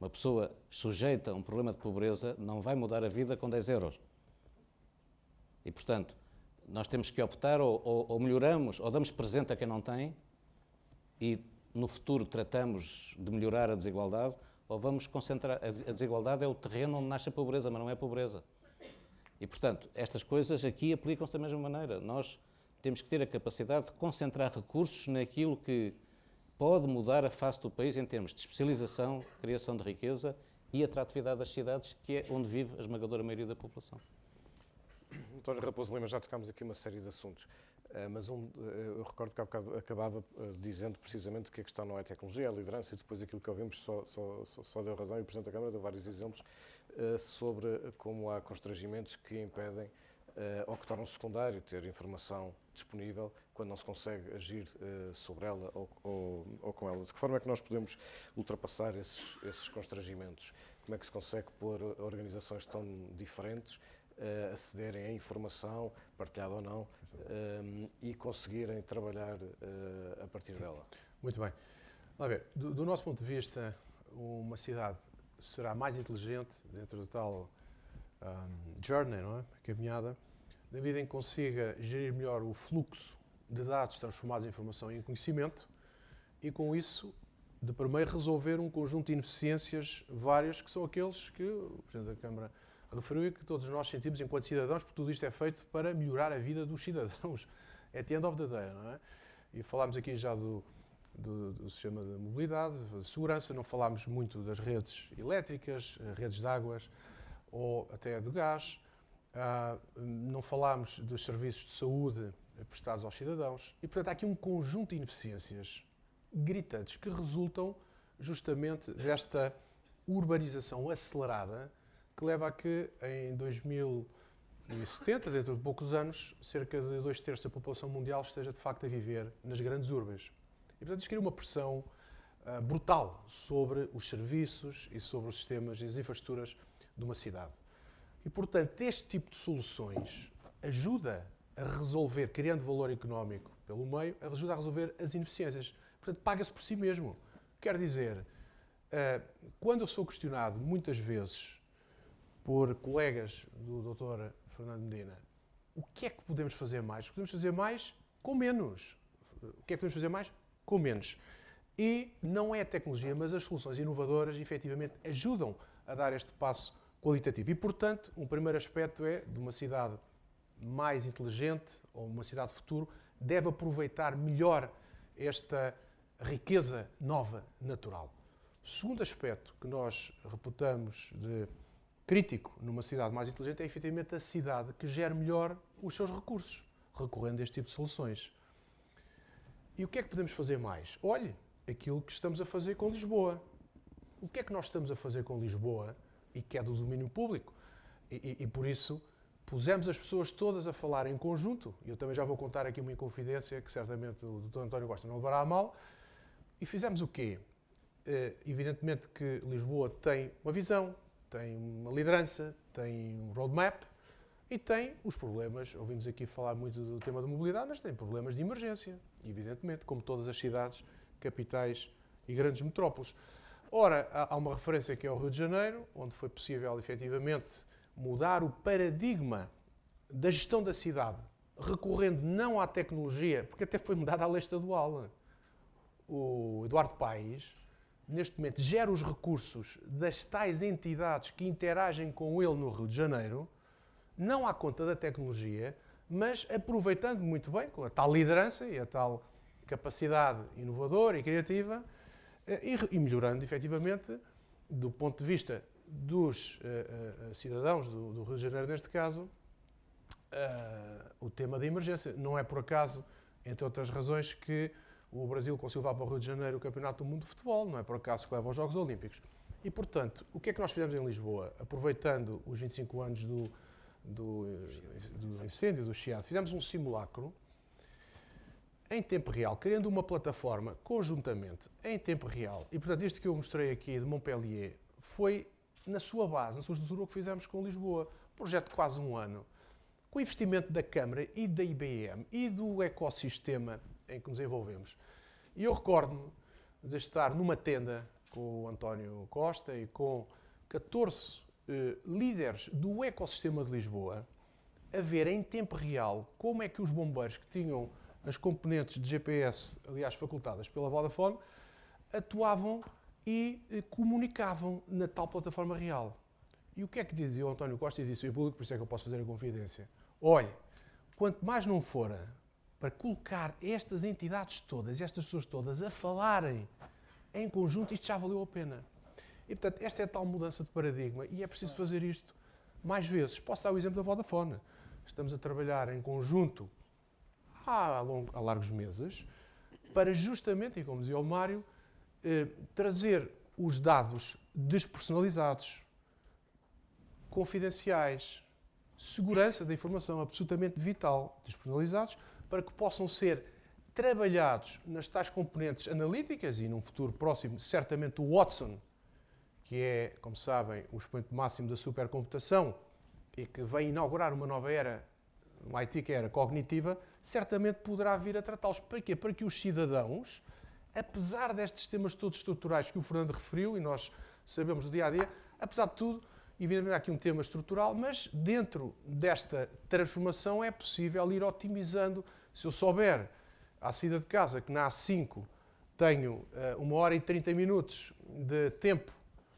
Uma pessoa sujeita a um problema de pobreza não vai mudar a vida com 10 euros. E, portanto, nós temos que optar ou melhoramos, ou damos presente a quem não tem, e no futuro tratamos de melhorar a desigualdade, ou vamos concentrar... A desigualdade é o terreno onde nasce a pobreza, mas não é a pobreza. E, portanto, estas coisas aqui aplicam-se da mesma maneira. Nós temos que ter a capacidade de concentrar recursos naquilo que pode mudar a face do país em termos de especialização, criação de riqueza e atratividade das cidades, que é onde vive a esmagadora maioria da população. António Raposo Lima, já tocámos aqui uma série de assuntos, mas eu recordo que há bocado acabava dizendo precisamente que a questão não é tecnologia, é a liderança, e depois aquilo que ouvimos só deu razão, e o Presidente da Câmara deu vários exemplos sobre como há constrangimentos que impedem ou que tornam secundário ter informação disponível quando não se consegue agir sobre ela ou com ela. De que forma é que nós podemos ultrapassar esses constrangimentos? como é que se consegue pôr organizações tão diferentes acederem à informação, partilhada ou não, e conseguirem trabalhar a partir dela. Muito bem. Vamos ver, do nosso ponto de vista, uma cidade será mais inteligente dentro do tal journey, não é? Caminhada, na medida em que consiga gerir melhor o fluxo de dados transformados em informação e em conhecimento e, com isso, de primeiro resolver um conjunto de ineficiências várias, que são aqueles que o Presidente da Câmara referiu e que todos nós sentimos enquanto cidadãos, porque tudo isto é feito para melhorar a vida dos cidadãos. At the end of the day, não é? E falámos aqui já do sistema de mobilidade, de segurança, não falámos muito das redes elétricas, redes de águas ou até de gás, não falámos dos serviços de saúde prestados aos cidadãos e, portanto, há aqui um conjunto de ineficiências gritantes que resultam justamente desta urbanização acelerada que leva a que em 2070, dentro de poucos anos, cerca de 2/3 da população mundial esteja de facto a viver nas grandes urbes. E, portanto, isto cria uma pressão brutal sobre os serviços e sobre os sistemas e as infraestruturas de uma cidade. E, portanto, este tipo de soluções ajuda a resolver, criando valor económico pelo meio, ajuda a resolver as ineficiências. Portanto, paga-se por si mesmo. Quer dizer, quando eu sou questionado, muitas vezes, por colegas do Dr. Fernando Medina, o que é que podemos fazer mais? Podemos fazer mais com menos. O que é que podemos fazer mais? Com menos. E não é a tecnologia, mas as soluções inovadoras, efetivamente, ajudam a dar este passo qualitativo. E, portanto, um primeiro aspecto é de uma cidade mais inteligente, ou uma cidade de futuro, deve aproveitar melhor esta riqueza nova, natural. O segundo aspecto que nós reputamos de crítico numa cidade mais inteligente é, efetivamente, a cidade que gere melhor os seus recursos, recorrendo a este tipo de soluções. E o que é que podemos fazer mais? Olhe, aquilo que estamos a fazer com Lisboa. O que é que nós estamos a fazer com Lisboa e que é do domínio público? E por isso, pusemos as pessoas todas a falar em conjunto, e eu também já vou contar aqui uma inconfidência que certamente o Dr. António Costa não levará a mal, e fizemos o quê? Evidentemente que Lisboa tem uma visão, tem uma liderança, tem um roadmap e tem os problemas, ouvimos aqui falar muito do tema da mobilidade, mas tem problemas de emergência, evidentemente, como todas as cidades, capitais e grandes metrópoles. Ora, há uma referência que é o Rio de Janeiro, onde foi possível, efetivamente, mudar o paradigma da gestão da cidade, recorrendo não à tecnologia, porque até foi mudada a lei estadual. O Eduardo Paes, neste momento, gera os recursos das tais entidades que interagem com ele no Rio de Janeiro, não à conta da tecnologia, mas aproveitando muito bem, com a tal liderança e a tal capacidade inovadora e criativa, e melhorando, efetivamente, do ponto de vista dos cidadãos do Rio de Janeiro, neste caso, o tema da emergência. Não é por acaso, entre outras razões, que o Brasil conseguiu levar para o Rio de Janeiro o Campeonato do Mundo de Futebol, não é por acaso que leva aos Jogos Olímpicos. E, portanto, o que é que nós fizemos em Lisboa, aproveitando os 25 anos do incêndio do Chiado? Fizemos um simulacro em tempo real, criando uma plataforma conjuntamente em tempo real. E, portanto, isto que eu mostrei aqui de Montpellier foi, na sua base, na sua estrutura, o que fizemos com Lisboa. Projeto de quase um ano, com o investimento da Câmara e da IBM e do ecossistema em que nos envolvemos. E eu recordo-me de estar numa tenda com o António Costa e com 14 líderes do ecossistema de Lisboa a ver em tempo real como é que os bombeiros que tinham as componentes de GPS, aliás, facultadas pela Vodafone, atuavam e comunicavam na tal plataforma real. E o que é que dizia o António Costa? E disse em público, por isso é que eu posso fazer a confidência. Olha, quanto mais não fora para colocar estas entidades todas, estas pessoas todas, a falarem em conjunto, isto já valeu a pena. E, portanto, esta é a tal mudança de paradigma e é preciso fazer isto mais vezes. Posso dar o exemplo da Vodafone. Estamos a trabalhar em conjunto há largos meses para justamente, e como dizia o Mário, trazer os dados despersonalizados, confidenciais, segurança da informação absolutamente vital, despersonalizados, para que possam ser trabalhados nas tais componentes analíticas e num futuro próximo, certamente o Watson, que é, como sabem, o expoente máximo da supercomputação e que vem inaugurar uma nova era no IT, que é a era cognitiva, certamente poderá vir a tratá-los. Para quê? Para que os cidadãos, apesar destes temas todos estruturais que o Fernando referiu, e nós sabemos do dia a dia, apesar de tudo, evidentemente há aqui um tema estrutural, mas dentro desta transformação é possível ir otimizando. Se eu souber, à saída de casa, que na A5 tenho 1 hora e 30 minutos de tempo,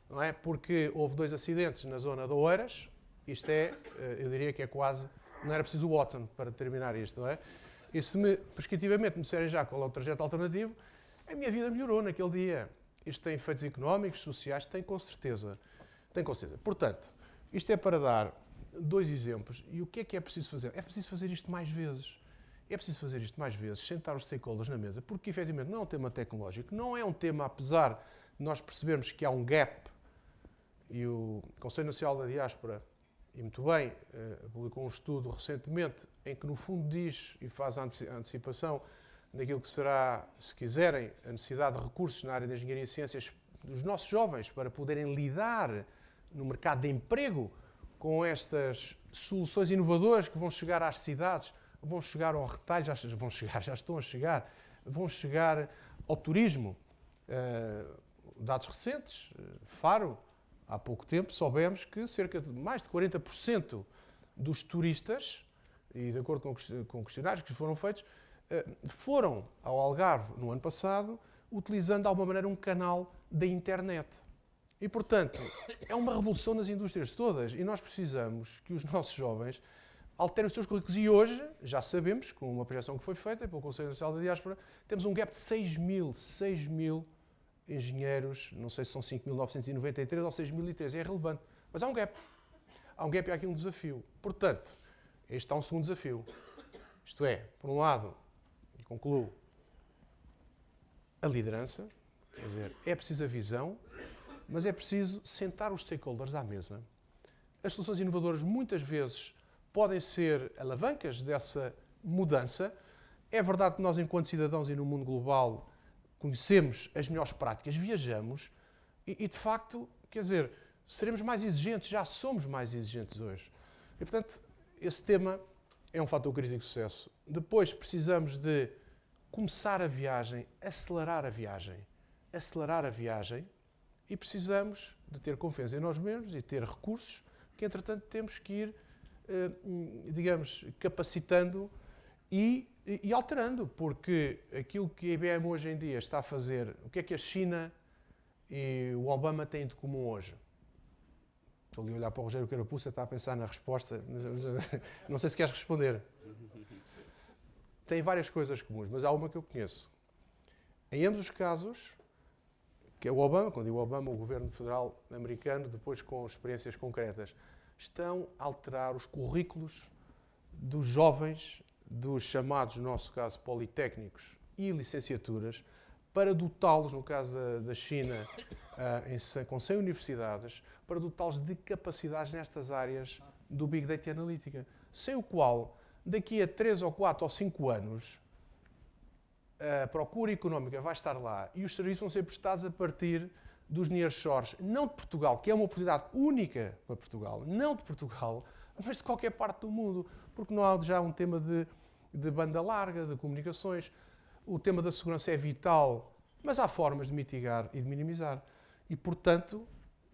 não é? Porque houve 2 acidentes na zona de Oeiras, isto é, eu diria que é quase, não era preciso o Watson para terminar isto, não é? E se prescritivamente me disserem já qual é o trajeto alternativo, a minha vida melhorou naquele dia. Isto tem efeitos económicos, sociais, tem com certeza. Tem com certeza. Portanto, isto é para dar 2 exemplos. E o que é preciso fazer? É preciso fazer isto mais vezes. É preciso fazer isto mais vezes, sentar os stakeholders na mesa, porque efetivamente não é um tema tecnológico, não é um tema, apesar de nós percebermos que há um gap, e o Conselho Nacional da Diáspora, e muito bem, publicou um estudo recentemente em que no fundo diz e faz a antecipação daquilo que será, se quiserem, a necessidade de recursos na área da engenharia e ciências dos nossos jovens para poderem lidar no mercado de emprego com estas soluções inovadoras que vão chegar às cidades, vão chegar ao retalho, já estão a chegar, vão chegar ao turismo. Dados recentes, Faro, há pouco tempo soubemos que cerca de mais de 40% dos turistas, e de acordo com questionários que foram feitos, foram ao Algarve no ano passado, utilizando de alguma maneira um canal da internet. E, portanto, é uma revolução nas indústrias todas e nós precisamos que os nossos jovens alterem os seus currículos. E hoje, já sabemos, com uma projeção que foi feita pelo Conselho Nacional da Diáspora, temos um gap de 6 mil engenheiros, não sei se são 5.993 ou 6.013, é irrelevante. Mas há um gap. Há um gap e há aqui um desafio. Portanto, este é um segundo desafio. Isto é, por um lado, e concluo, a liderança, quer dizer, é preciso a visão, mas é preciso sentar os stakeholders à mesa. As soluções inovadoras muitas vezes podem ser alavancas dessa mudança. É verdade que nós, enquanto cidadãos e no mundo global, conhecemos as melhores práticas, viajamos e de facto, quer dizer, seremos mais exigentes, já somos mais exigentes hoje. E, portanto, esse tema é um fator crítico de sucesso. Depois precisamos de começar a viagem, acelerar a viagem e precisamos de ter confiança em nós mesmos e ter recursos que, entretanto, temos que ir, digamos, capacitando e alterando, porque aquilo que a IBM hoje em dia está a fazer, o que é que a China e o Obama têm de comum hoje? Estou ali a olhar para o Rogério Carapuça, está a pensar na resposta, não sei se queres responder. Tem várias coisas comuns, mas há uma que eu conheço. Em ambos os casos, que é o Obama, quando digo Obama, o governo federal americano, depois com experiências concretas, estão a alterar os currículos dos jovens, dos chamados, no nosso caso, politécnicos e licenciaturas, para dotá-los, no caso da China, com 100 universidades, para dotá-los de capacidades nestas áreas do Big Data e Analítica, sem o qual, daqui a 3 ou 4 ou 5 anos, a procura económica vai estar lá e os serviços vão ser prestados a partir dos nearshores, não de Portugal, que é uma oportunidade única para Portugal, não de Portugal, mas de qualquer parte do mundo, porque não há já um tema de banda larga, de comunicações. O tema da segurança é vital, mas há formas de mitigar e de minimizar. E, portanto,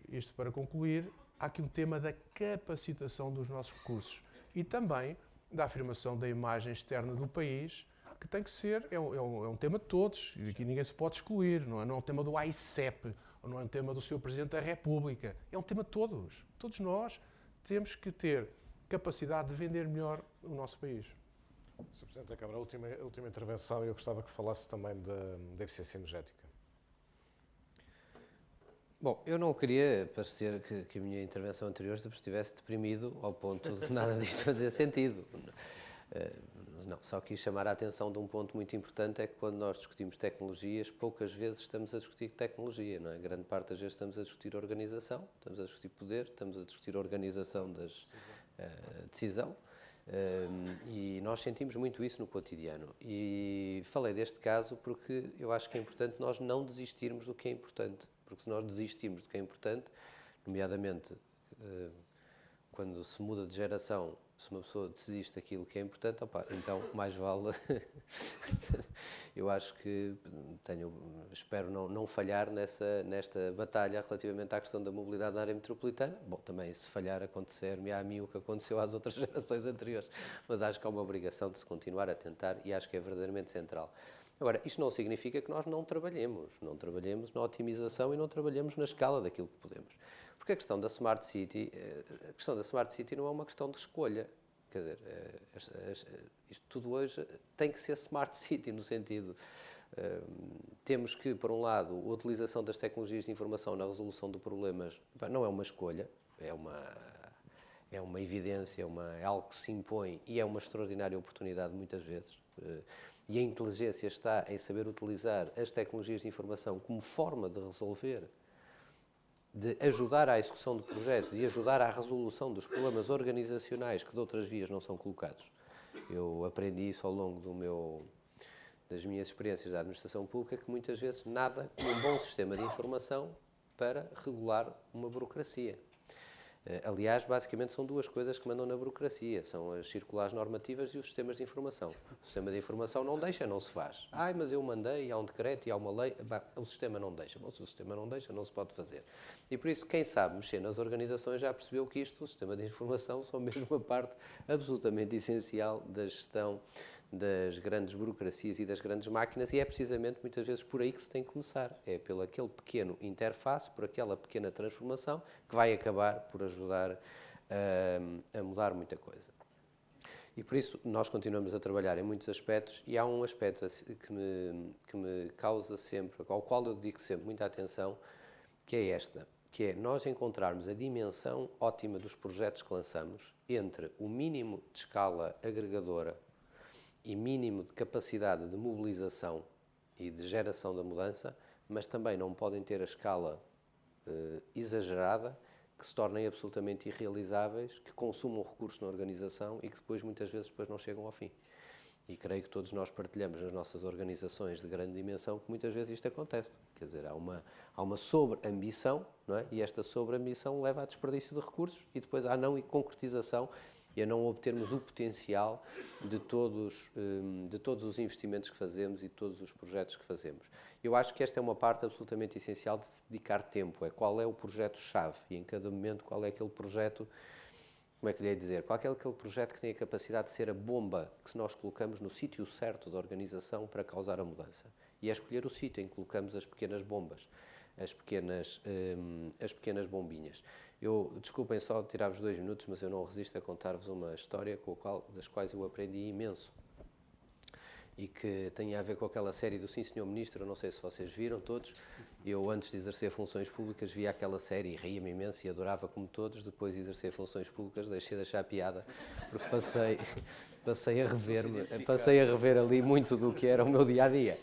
isto para concluir, há aqui um tema da capacitação dos nossos recursos e também da afirmação da imagem externa do país, que tem que ser, é um tema de todos, e aqui ninguém se pode excluir, não é um tema do AICEP, ou não é um tema do Sr. Presidente da República, é um tema de todos. Todos nós temos que ter capacidade de vender melhor o nosso país. Sr. Presidente da Câmara, a última intervenção, eu gostava que falasse também da eficiência energética. Bom, eu não queria parecer que a minha intervenção anterior estivesse deprimido ao ponto de nada disto fazer sentido. Não, só quis chamar a atenção de um ponto muito importante, é que quando nós discutimos tecnologias, poucas vezes estamos a discutir tecnologia, não é? Grande parte das vezes estamos a discutir organização, estamos a discutir poder, estamos a discutir organização das decisão. E nós sentimos muito isso no cotidiano. E falei deste caso porque eu acho que é importante nós não desistirmos do que é importante. porque se nós desistimos do que é importante, nomeadamente quando se muda de geração, se uma pessoa desiste daquilo que é importante, opa, então mais vale. Eu acho que espero não falhar nesta batalha relativamente à questão da mobilidade na área metropolitana. Bom, também se falhar acontecer-me a mim o que aconteceu às outras gerações anteriores, mas acho que há uma obrigação de se continuar a tentar e acho que é verdadeiramente central. Agora, isto não significa que nós não trabalhemos na otimização e não trabalhemos na escala daquilo que podemos. Porque a questão da Smart City não é uma questão de escolha. Quer dizer, isto tudo hoje tem que ser Smart City, no sentido, temos que, por um lado, a utilização das tecnologias de informação na resolução de problemas não é uma escolha, é uma evidência, é algo que se impõe e é uma extraordinária oportunidade muitas vezes. E a inteligência está em saber utilizar as tecnologias de informação como forma de resolver, de ajudar à execução de projetos e ajudar à resolução dos problemas organizacionais que de outras vias não são colocados. Eu aprendi isso ao longo das minhas experiências da administração pública, que muitas vezes nada como um bom sistema de informação para regular uma burocracia. Aliás, basicamente são duas coisas que mandam na burocracia, são as circulares normativas e os sistemas de informação. O sistema de informação não deixa, não se faz. Mas eu mandei, há um decreto e há uma lei, o sistema não deixa. Bom, se o sistema não deixa, não se pode fazer. E por isso, quem sabe mexer nas organizações já percebeu que o sistema de informação, são mesmo uma parte absolutamente essencial da gestão das grandes burocracias e das grandes máquinas, e é precisamente muitas vezes por aí que se tem que começar. É pelo aquele pequeno interface, por aquela pequena transformação, que vai acabar por ajudar a mudar muita coisa. E por isso nós continuamos a trabalhar em muitos aspectos, e há um aspecto que me causa sempre, ao qual eu dedico sempre muita atenção, que é nós encontrarmos a dimensão ótima dos projetos que lançamos entre o mínimo de escala agregadora e mínimo de capacidade de mobilização e de geração da mudança, mas também não podem ter a escala exagerada, que se tornem absolutamente irrealizáveis, que consumam recursos na organização e que depois, muitas vezes, não chegam ao fim. E creio que todos nós partilhamos nas nossas organizações de grande dimensão que muitas vezes isto acontece. Quer dizer, há uma sobre-ambição, não é? E esta sobre-ambição leva a desperdício de recursos e depois à não concretização e a não obtermos o potencial de todos os investimentos que fazemos e de todos os projetos que fazemos. Eu acho que esta é uma parte absolutamente essencial de se dedicar tempo, qual é o projeto-chave e em cada momento qual é aquele projeto, como é que lhe ia dizer, qual é aquele projeto que tem a capacidade de ser a bomba que nós colocamos no sítio certo da organização para causar a mudança. E é escolher o sítio em que colocamos as pequenas bombas, as pequenas bombinhas. Desculpem só tirar-vos 2 minutos, mas eu não resisto a contar-vos uma história das quais eu aprendi imenso e que tem a ver com aquela série do Sim Senhor Ministro. Eu não sei se vocês viram todos. Eu, antes de exercer funções públicas, via aquela série e ria-me imenso e adorava como todos. Depois de exercer funções públicas, deixei de achar piada, porque passei a rever ali muito do que era o meu dia-a-dia.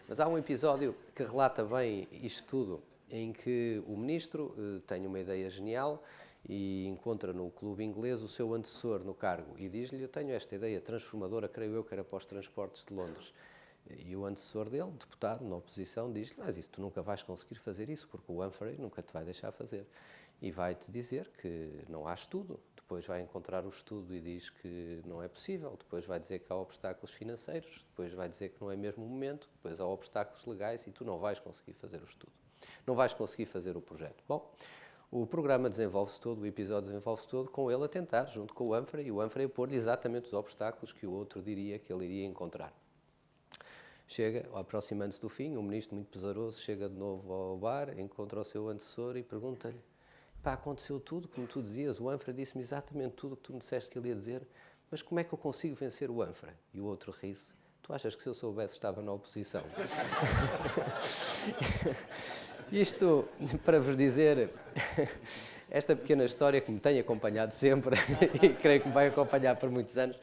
Mas há um episódio que relata bem isto tudo, em que o ministro tem uma ideia genial e encontra no clube inglês o seu antecessor no cargo e diz-lhe: eu tenho esta ideia transformadora, creio eu que era para os transportes de Londres. E o antecessor dele, deputado, na oposição, diz-lhe: mas isso tu nunca vais conseguir fazer isso, porque o Humphrey nunca te vai deixar fazer. E vai-te dizer que não há estudo, depois vai encontrar o estudo e diz que não é possível, depois vai dizer que há obstáculos financeiros, depois vai dizer que não é mesmo o momento, depois há obstáculos legais e tu não vais conseguir fazer o estudo. Não vais conseguir fazer o projeto. Bom, o programa desenvolve-se todo, o episódio desenvolve-se todo com ele a tentar, junto com o Humphrey, e o Humphrey a pôr-lhe exatamente os obstáculos que o outro diria que ele iria encontrar. Chega, aproximando-se do fim, o ministro, muito pesaroso, chega de novo ao bar, encontra o seu antecessor e pergunta-lhe: pá, aconteceu tudo, como tu dizias, o Humphrey disse-me exatamente tudo o que tu me disseste que ele ia dizer, mas como é que eu consigo vencer o Humphrey? E o outro ri-se: tu achas que se eu soubesse estava na oposição? Isto para vos dizer esta pequena história que me tem acompanhado sempre e creio que me vai acompanhar por muitos anos,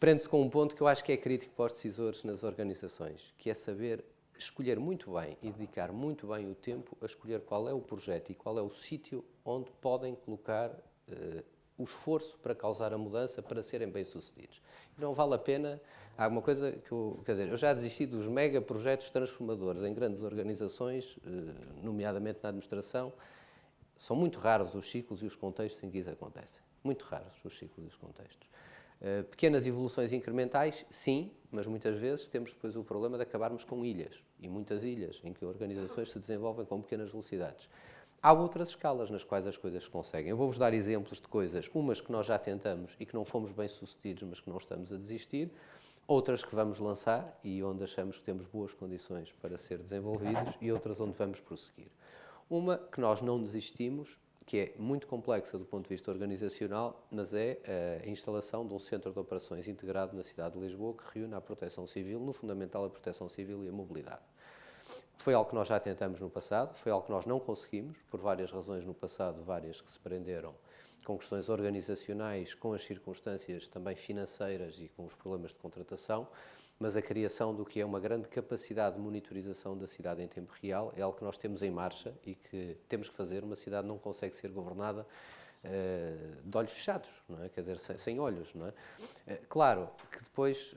prende-se com um ponto que eu acho que é crítico para os decisores nas organizações, que é saber escolher muito bem e dedicar muito bem o tempo a escolher qual é o projeto e qual é o sítio onde podem colocar o esforço para causar a mudança, para serem bem-sucedidos. Não vale a pena. Há uma coisa que eu já desisti dos mega projetos transformadores em grandes organizações, nomeadamente na administração. São muito raros os ciclos e os contextos em que isso acontece. Muito raros os ciclos e os contextos. Pequenas evoluções incrementais, sim, mas muitas vezes temos depois o problema de acabarmos com ilhas, e muitas ilhas, em que organizações se desenvolvem com pequenas velocidades. Há outras escalas nas quais as coisas se conseguem. Eu vou-vos dar exemplos de coisas, umas que nós já tentamos e que não fomos bem-sucedidos, mas que não estamos a desistir, outras que vamos lançar e onde achamos que temos boas condições para ser desenvolvidos e outras onde vamos prosseguir. Uma que nós não desistimos, que é muito complexa do ponto de vista organizacional, mas é a instalação de um centro de operações integrado na cidade de Lisboa que reúne a proteção civil, no fundamental a proteção civil e a mobilidade. Foi algo que nós já tentamos no passado, foi algo que nós não conseguimos, por várias razões no passado, várias que se prenderam com questões organizacionais, com as circunstâncias também financeiras e com os problemas de contratação, mas a criação do que é uma grande capacidade de monitorização da cidade em tempo real é algo que nós temos em marcha e que temos que fazer. Uma cidade não consegue ser governada de olhos fechados, não é? Quer dizer, sem olhos, não é? Claro que depois,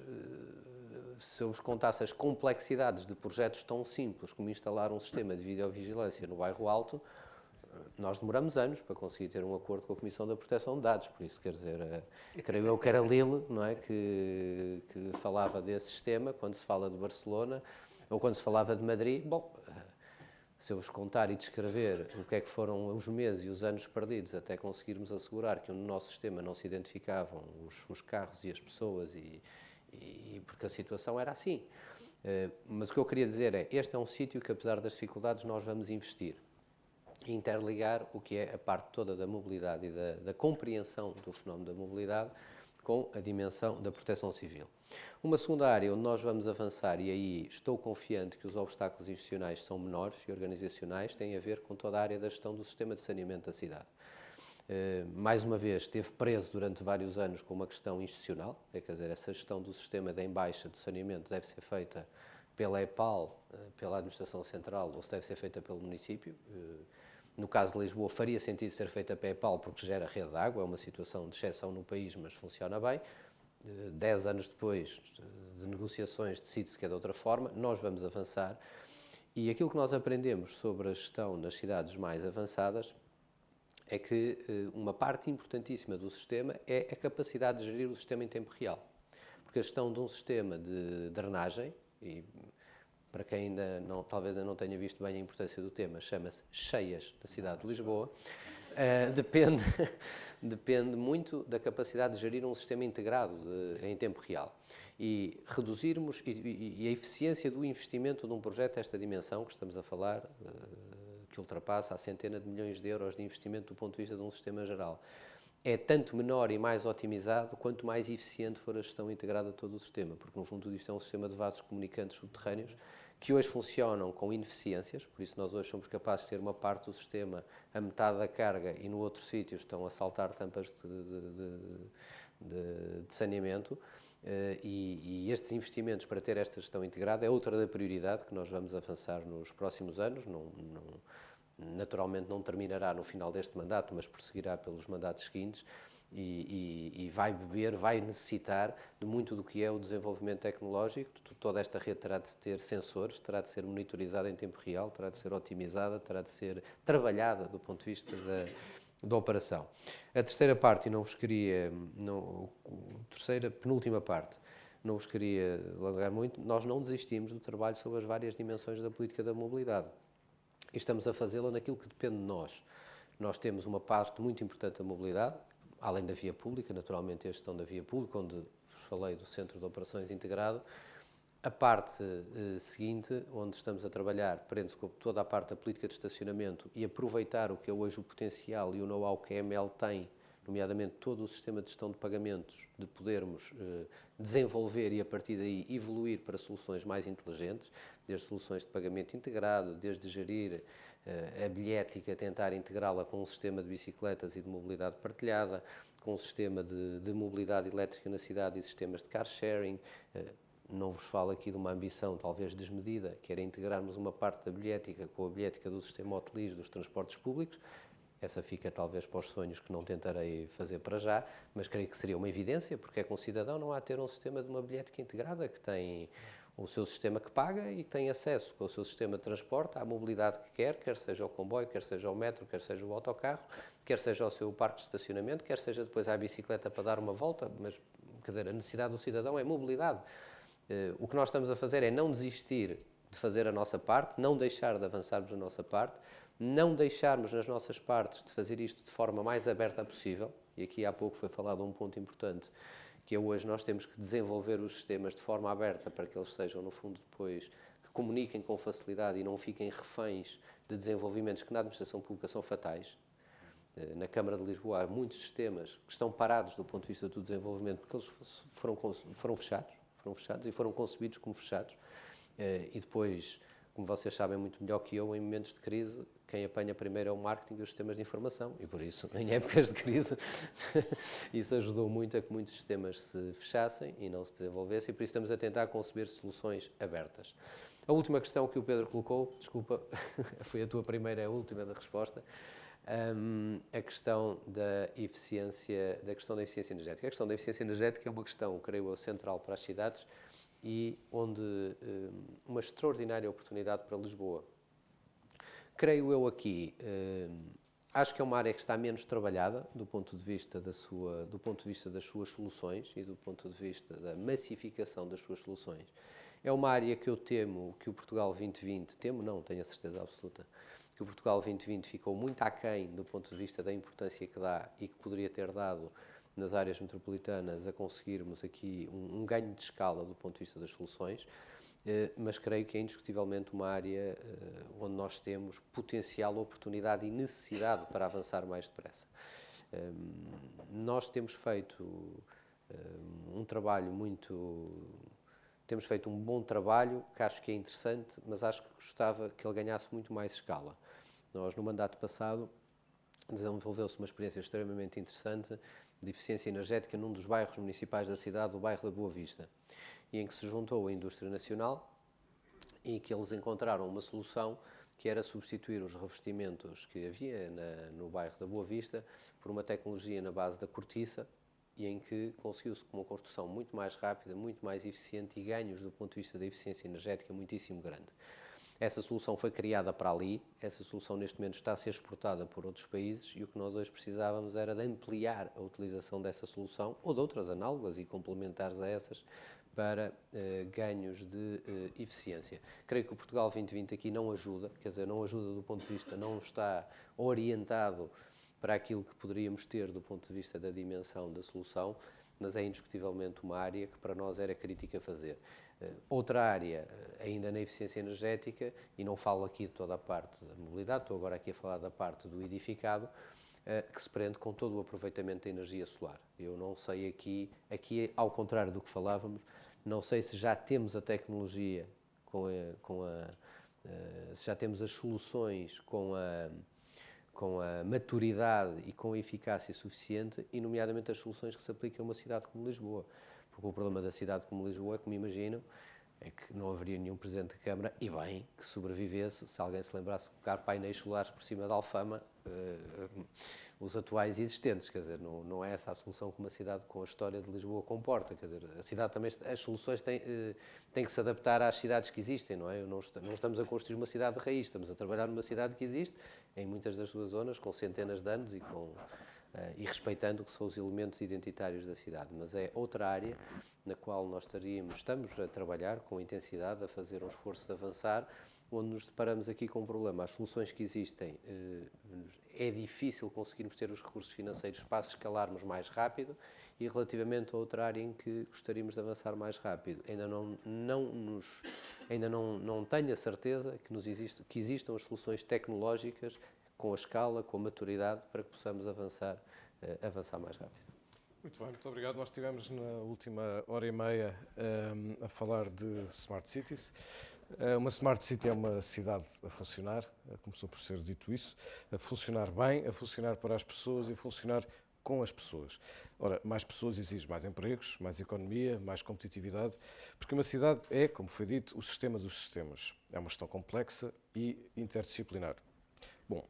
se eu vos contasse as complexidades de projetos tão simples como instalar um sistema de videovigilância no Bairro Alto, nós demoramos anos para conseguir ter um acordo com a Comissão da Proteção de Dados, por isso, quer dizer, creio eu que era Lille, não é, que falava desse sistema, quando se fala de Barcelona, ou quando se falava de Madrid. Bom, se eu vos contar e descrever o que é que foram os meses e os anos perdidos até conseguirmos assegurar que no nosso sistema não se identificavam os carros e as pessoas, e porque a situação era assim. Mas o que eu queria dizer é, este é um sítio que, apesar das dificuldades, nós vamos investir. Interligar o que é a parte toda da mobilidade e da compreensão do fenómeno da mobilidade com a dimensão da proteção civil. Uma segunda área onde nós vamos avançar, e aí estou confiante que os obstáculos institucionais são menores e organizacionais, tem a ver com toda a área da gestão do sistema de saneamento da cidade. Mais uma vez, esteve preso durante vários anos com uma questão institucional, quer dizer, essa gestão do sistema da embaixa do saneamento deve ser feita pela EPAL, pela Administração Central, ou se deve ser feita pelo município. No caso de Lisboa, faria sentido ser feita pela EPAL porque gera rede de água, é uma situação de exceção no país, mas funciona bem. 10 anos depois de negociações, decide-se que é de outra forma, nós vamos avançar. E aquilo que nós aprendemos sobre a gestão nas cidades mais avançadas é que uma parte importantíssima do sistema é a capacidade de gerir o sistema em tempo real. Porque a gestão de um sistema de drenagem, e para quem ainda não, talvez ainda não tenha visto bem a importância do tema, chama-se cheias da cidade de Lisboa, depende muito da capacidade de gerir um sistema integrado em tempo real. E reduzirmos, e a eficiência do investimento de um projeto desta dimensão que estamos a falar, que ultrapassa a centena de milhões de euros de investimento do ponto de vista de um sistema geral, é tanto menor e mais otimizado quanto mais eficiente for a gestão integrada de todo o sistema, porque no fundo tudo isto é um sistema de vasos comunicantes subterrâneos que hoje funcionam com ineficiências, por isso nós hoje somos capazes de ter uma parte do sistema a metade da carga e no outro sítio estão a saltar tampas de saneamento, e estes investimentos para ter esta gestão integrada é outra da prioridade que nós vamos avançar nos próximos anos. Naturalmente não terminará no final deste mandato, mas prosseguirá pelos mandatos seguintes e vai necessitar de muito do que é o desenvolvimento tecnológico. Toda esta rede terá de ter sensores, terá de ser monitorizada em tempo real, terá de ser otimizada, terá de ser trabalhada do ponto de vista da operação. A terceira parte, penúltima parte, não vos queria alargar muito, nós não desistimos do trabalho sobre as várias dimensões da política da mobilidade. E estamos a fazê-la naquilo que depende de nós. Nós temos uma parte muito importante da mobilidade, além da via pública, naturalmente a gestão da via pública, onde vos falei do Centro de Operações Integrado. A parte seguinte, onde estamos a trabalhar, prende-se com toda a parte da política de estacionamento e aproveitar o que é hoje o potencial e o know-how que a EML tem, nomeadamente todo o sistema de gestão de pagamentos, de podermos desenvolver e a partir daí evoluir para soluções mais inteligentes, desde soluções de pagamento integrado, desde gerir a bilhética, tentar integrá-la com um sistema de bicicletas e de mobilidade partilhada, com um sistema de mobilidade elétrica na cidade e sistemas de car sharing. Não vos falo aqui de uma ambição talvez desmedida, que era integrarmos uma parte da bilhética com a bilhética do sistema hoteliers dos transportes públicos. essa fica talvez para os sonhos que não tentarei fazer para já, mas creio que seria uma evidência, porque é que um cidadão não há de ter um sistema de uma bilhética integrada que tem o seu sistema que paga e que tem acesso com o seu sistema de transporte à mobilidade que quer seja o comboio, quer seja o metro, quer seja o autocarro, quer seja o seu parque de estacionamento, quer seja depois à bicicleta para dar uma volta, mas, quer dizer, a necessidade do cidadão é mobilidade. O que nós estamos a fazer é não desistir de fazer a nossa parte, não deixar de avançarmos a nossa parte, não deixarmos nas nossas partes de fazer isto de forma mais aberta possível, e aqui há pouco foi falado um ponto importante, que é hoje nós temos que desenvolver os sistemas de forma aberta para que eles sejam, no fundo, depois, que comuniquem com facilidade e não fiquem reféns de desenvolvimentos que na administração pública são fatais. Na Câmara de Lisboa há muitos sistemas que estão parados do ponto de vista do desenvolvimento porque eles foram fechados e foram concebidos como fechados. E depois, como vocês sabem muito melhor que eu, em momentos de crise, quem apanha primeiro é o marketing e os sistemas de informação. E por isso, em épocas de crise, isso ajudou muito a que muitos sistemas se fechassem e não se desenvolvessem. E por isso estamos a tentar conceber soluções abertas. A última questão que o Pedro colocou, desculpa, foi a tua primeira e a última da resposta, a questão da eficiência energética. A questão da eficiência energética é uma questão, creio eu, central para as cidades e onde uma extraordinária oportunidade para Lisboa. Creio eu aqui, acho que é uma área que está menos trabalhada do ponto de vista das suas soluções e do ponto de vista da massificação das suas soluções. É uma área que eu temo que o Portugal 2020, tenho a certeza absoluta, que o Portugal 2020 ficou muito aquém do ponto de vista da importância que dá e que poderia ter dado nas áreas metropolitanas a conseguirmos aqui um ganho de escala do ponto de vista das soluções, mas creio que é indiscutivelmente uma área onde nós temos potencial, oportunidade e necessidade para avançar mais depressa. Nós temos feito temos feito um bom trabalho, que acho que é interessante, mas acho que gostava que ele ganhasse muito mais escala. Nós, no mandato passado, desenvolveu-se uma experiência extremamente interessante de eficiência energética num dos bairros municipais da cidade, o bairro da Boa Vista, e em que se juntou a indústria nacional e que eles encontraram uma solução que era substituir os revestimentos que havia no bairro da Boa Vista por uma tecnologia na base da cortiça, e em que conseguiu-se uma construção muito mais rápida, muito mais eficiente e ganhos do ponto de vista da eficiência energética muitíssimo grande. Essa solução foi criada para ali, essa solução neste momento está a ser exportada por outros países e o que nós hoje precisávamos era de ampliar a utilização dessa solução ou de outras análogas e complementares a essas para ganhos de eficiência. Creio que o Portugal 2020 aqui não ajuda, quer dizer, não ajuda do ponto de vista, não está orientado para aquilo que poderíamos ter do ponto de vista da dimensão da solução, mas é indiscutivelmente uma área que para nós era crítica fazer. Outra área, ainda na eficiência energética, e não falo aqui de toda a parte da mobilidade, estou agora aqui a falar da parte do edificado, que se prende com todo o aproveitamento da energia solar. Eu não sei aqui ao contrário do que falávamos, não sei se já temos a tecnologia, se já temos as soluções com a maturidade e com a eficácia suficiente, e nomeadamente as soluções que se aplicam a uma cidade como Lisboa. Porque o problema da cidade como Lisboa, como imagino, é que não haveria nenhum Presidente da Câmara, e bem, que sobrevivesse se alguém se lembrasse de colocar painéis solares por cima da Alfama, os atuais existentes. Quer dizer, não é essa a solução que uma cidade com a história de Lisboa comporta. Quer dizer, a cidade também, as soluções têm que se adaptar às cidades que existem, não é? Não estamos a construir uma cidade de raiz, estamos a trabalhar numa cidade que existe, em muitas das suas zonas, com centenas de anos e respeitando o que são os elementos identitários da cidade. Mas é outra área na qual nós estamos a trabalhar com intensidade, a fazer um esforço de avançar, onde nos deparamos aqui com um problema. As soluções que existem, é difícil conseguirmos ter os recursos financeiros para escalarmos mais rápido, e relativamente a outra área em que gostaríamos de avançar mais rápido, ainda não tenho a certeza que existam as soluções tecnológicas com a escala, com a maturidade, para que possamos avançar mais rápido. Muito bem, muito obrigado. Nós estivemos na última hora e meia a falar de Smart Cities. Uma Smart City é uma cidade a funcionar, começou por ser dito isso, a funcionar bem, a funcionar para as pessoas e a funcionar com as pessoas. Ora, mais pessoas exige mais empregos, mais economia, mais competitividade, porque uma cidade é, como foi dito, o sistema dos sistemas. É uma gestão complexa e interdisciplinar. Bom,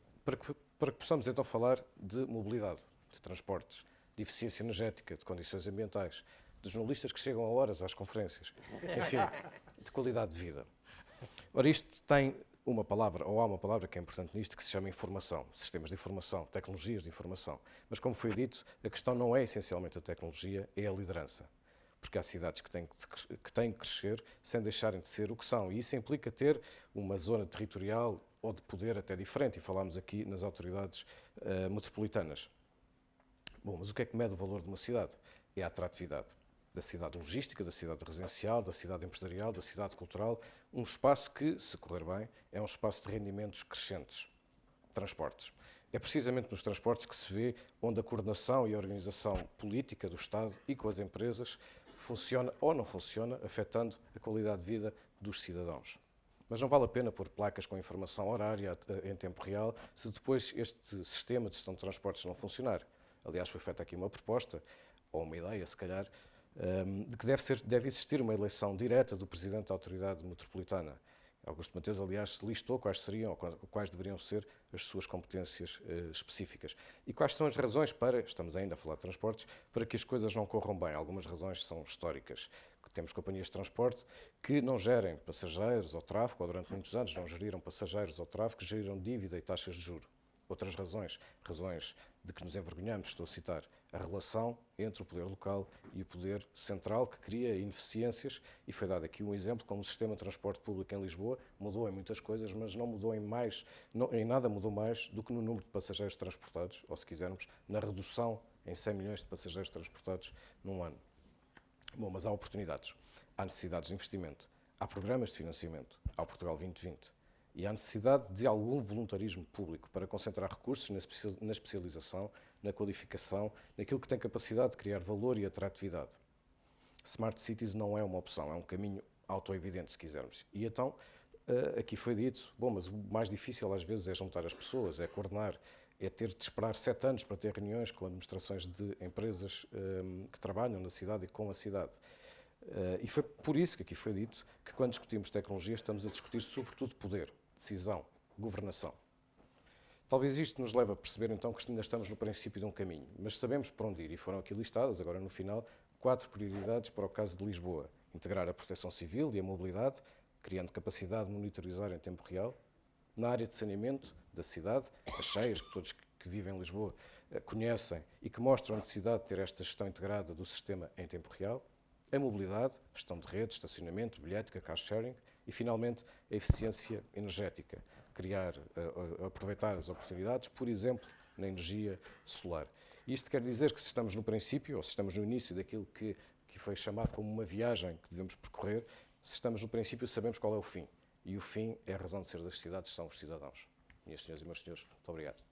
para que possamos então falar de mobilidade, de transportes, de eficiência energética, de condições ambientais, de jornalistas que chegam a horas às conferências, enfim, de qualidade de vida. Ora, isto tem uma palavra, ou há uma palavra que é importante nisto, que se chama informação, sistemas de informação, tecnologias de informação. Mas, como foi dito, a questão não é essencialmente a tecnologia, é a liderança. Porque há cidades que têm que crescer sem deixarem de ser o que são. E isso implica ter uma zona territorial ou de poder até diferente. E falámos aqui nas autoridades metropolitanas. Bom, mas o que é que mede o valor de uma cidade? É a atratividade da cidade logística, da cidade residencial, da cidade empresarial, da cidade cultural. Um espaço que, se correr bem, é um espaço de rendimentos crescentes. Transportes. É precisamente nos transportes que se vê onde a coordenação e a organização política do Estado e com as empresas funciona ou não funciona, afetando a qualidade de vida dos cidadãos. Mas não vale a pena pôr placas com informação horária em tempo real se depois este sistema de gestão de transportes não funcionar. Aliás, foi feita aqui uma proposta, ou uma ideia, se calhar, de que deve existir uma eleição direta do Presidente da Autoridade Metropolitana. Augusto Mateus, aliás, listou quais seriam ou quais deveriam ser as suas competências específicas. E quais são as razões para, estamos ainda a falar de transportes, para que as coisas não corram bem. Algumas razões são históricas. Temos companhias de transporte que não gerem passageiros ou tráfego, ou durante muitos anos não geriram passageiros ou tráfego, geriram dívida e taxas de juros. Outras razões de que nos envergonhamos, estou a citar, a relação entre o poder local e o poder central, que cria ineficiências, e foi dado aqui um exemplo, como o sistema de transporte público em Lisboa mudou em muitas coisas, mas não mudou em nada mudou mais do que no número de passageiros transportados, ou se quisermos, na redução em 100 milhões de passageiros transportados num ano. Bom, mas há oportunidades, há necessidades de investimento, há programas de financiamento, há o Portugal 2020. E há necessidade de algum voluntarismo público para concentrar recursos na especialização, na qualificação, naquilo que tem capacidade de criar valor e atratividade. Smart Cities não é uma opção, é um caminho autoevidente, se quisermos. E então, aqui foi dito, bom, mas o mais difícil às vezes é juntar as pessoas, é coordenar, é ter de esperar 7 anos para ter reuniões com administrações de empresas que trabalham na cidade e com a cidade. E foi por isso que aqui foi dito que quando discutimos tecnologia estamos a discutir sobretudo poder, decisão, governação. Talvez isto nos leve a perceber então que ainda estamos no princípio de um caminho, mas sabemos para onde ir e foram aqui listadas, agora no final, 4 prioridades para o caso de Lisboa. Integrar a proteção civil e a mobilidade, criando capacidade de monitorizar em tempo real. Na área de saneamento da cidade, as cheias que todos que vivem em Lisboa conhecem e que mostram a necessidade de ter esta gestão integrada do sistema em tempo real. A mobilidade, gestão de redes, estacionamento, bilhética, car sharing e, finalmente, a eficiência energética, aproveitar as oportunidades, por exemplo, na energia solar. Isto quer dizer que se estamos no princípio, ou se estamos no início daquilo que foi chamado como uma viagem que devemos percorrer, se estamos no princípio sabemos qual é o fim. E o fim é a razão de ser das cidades, são os cidadãos. Minhas senhoras e meus senhores, muito obrigado.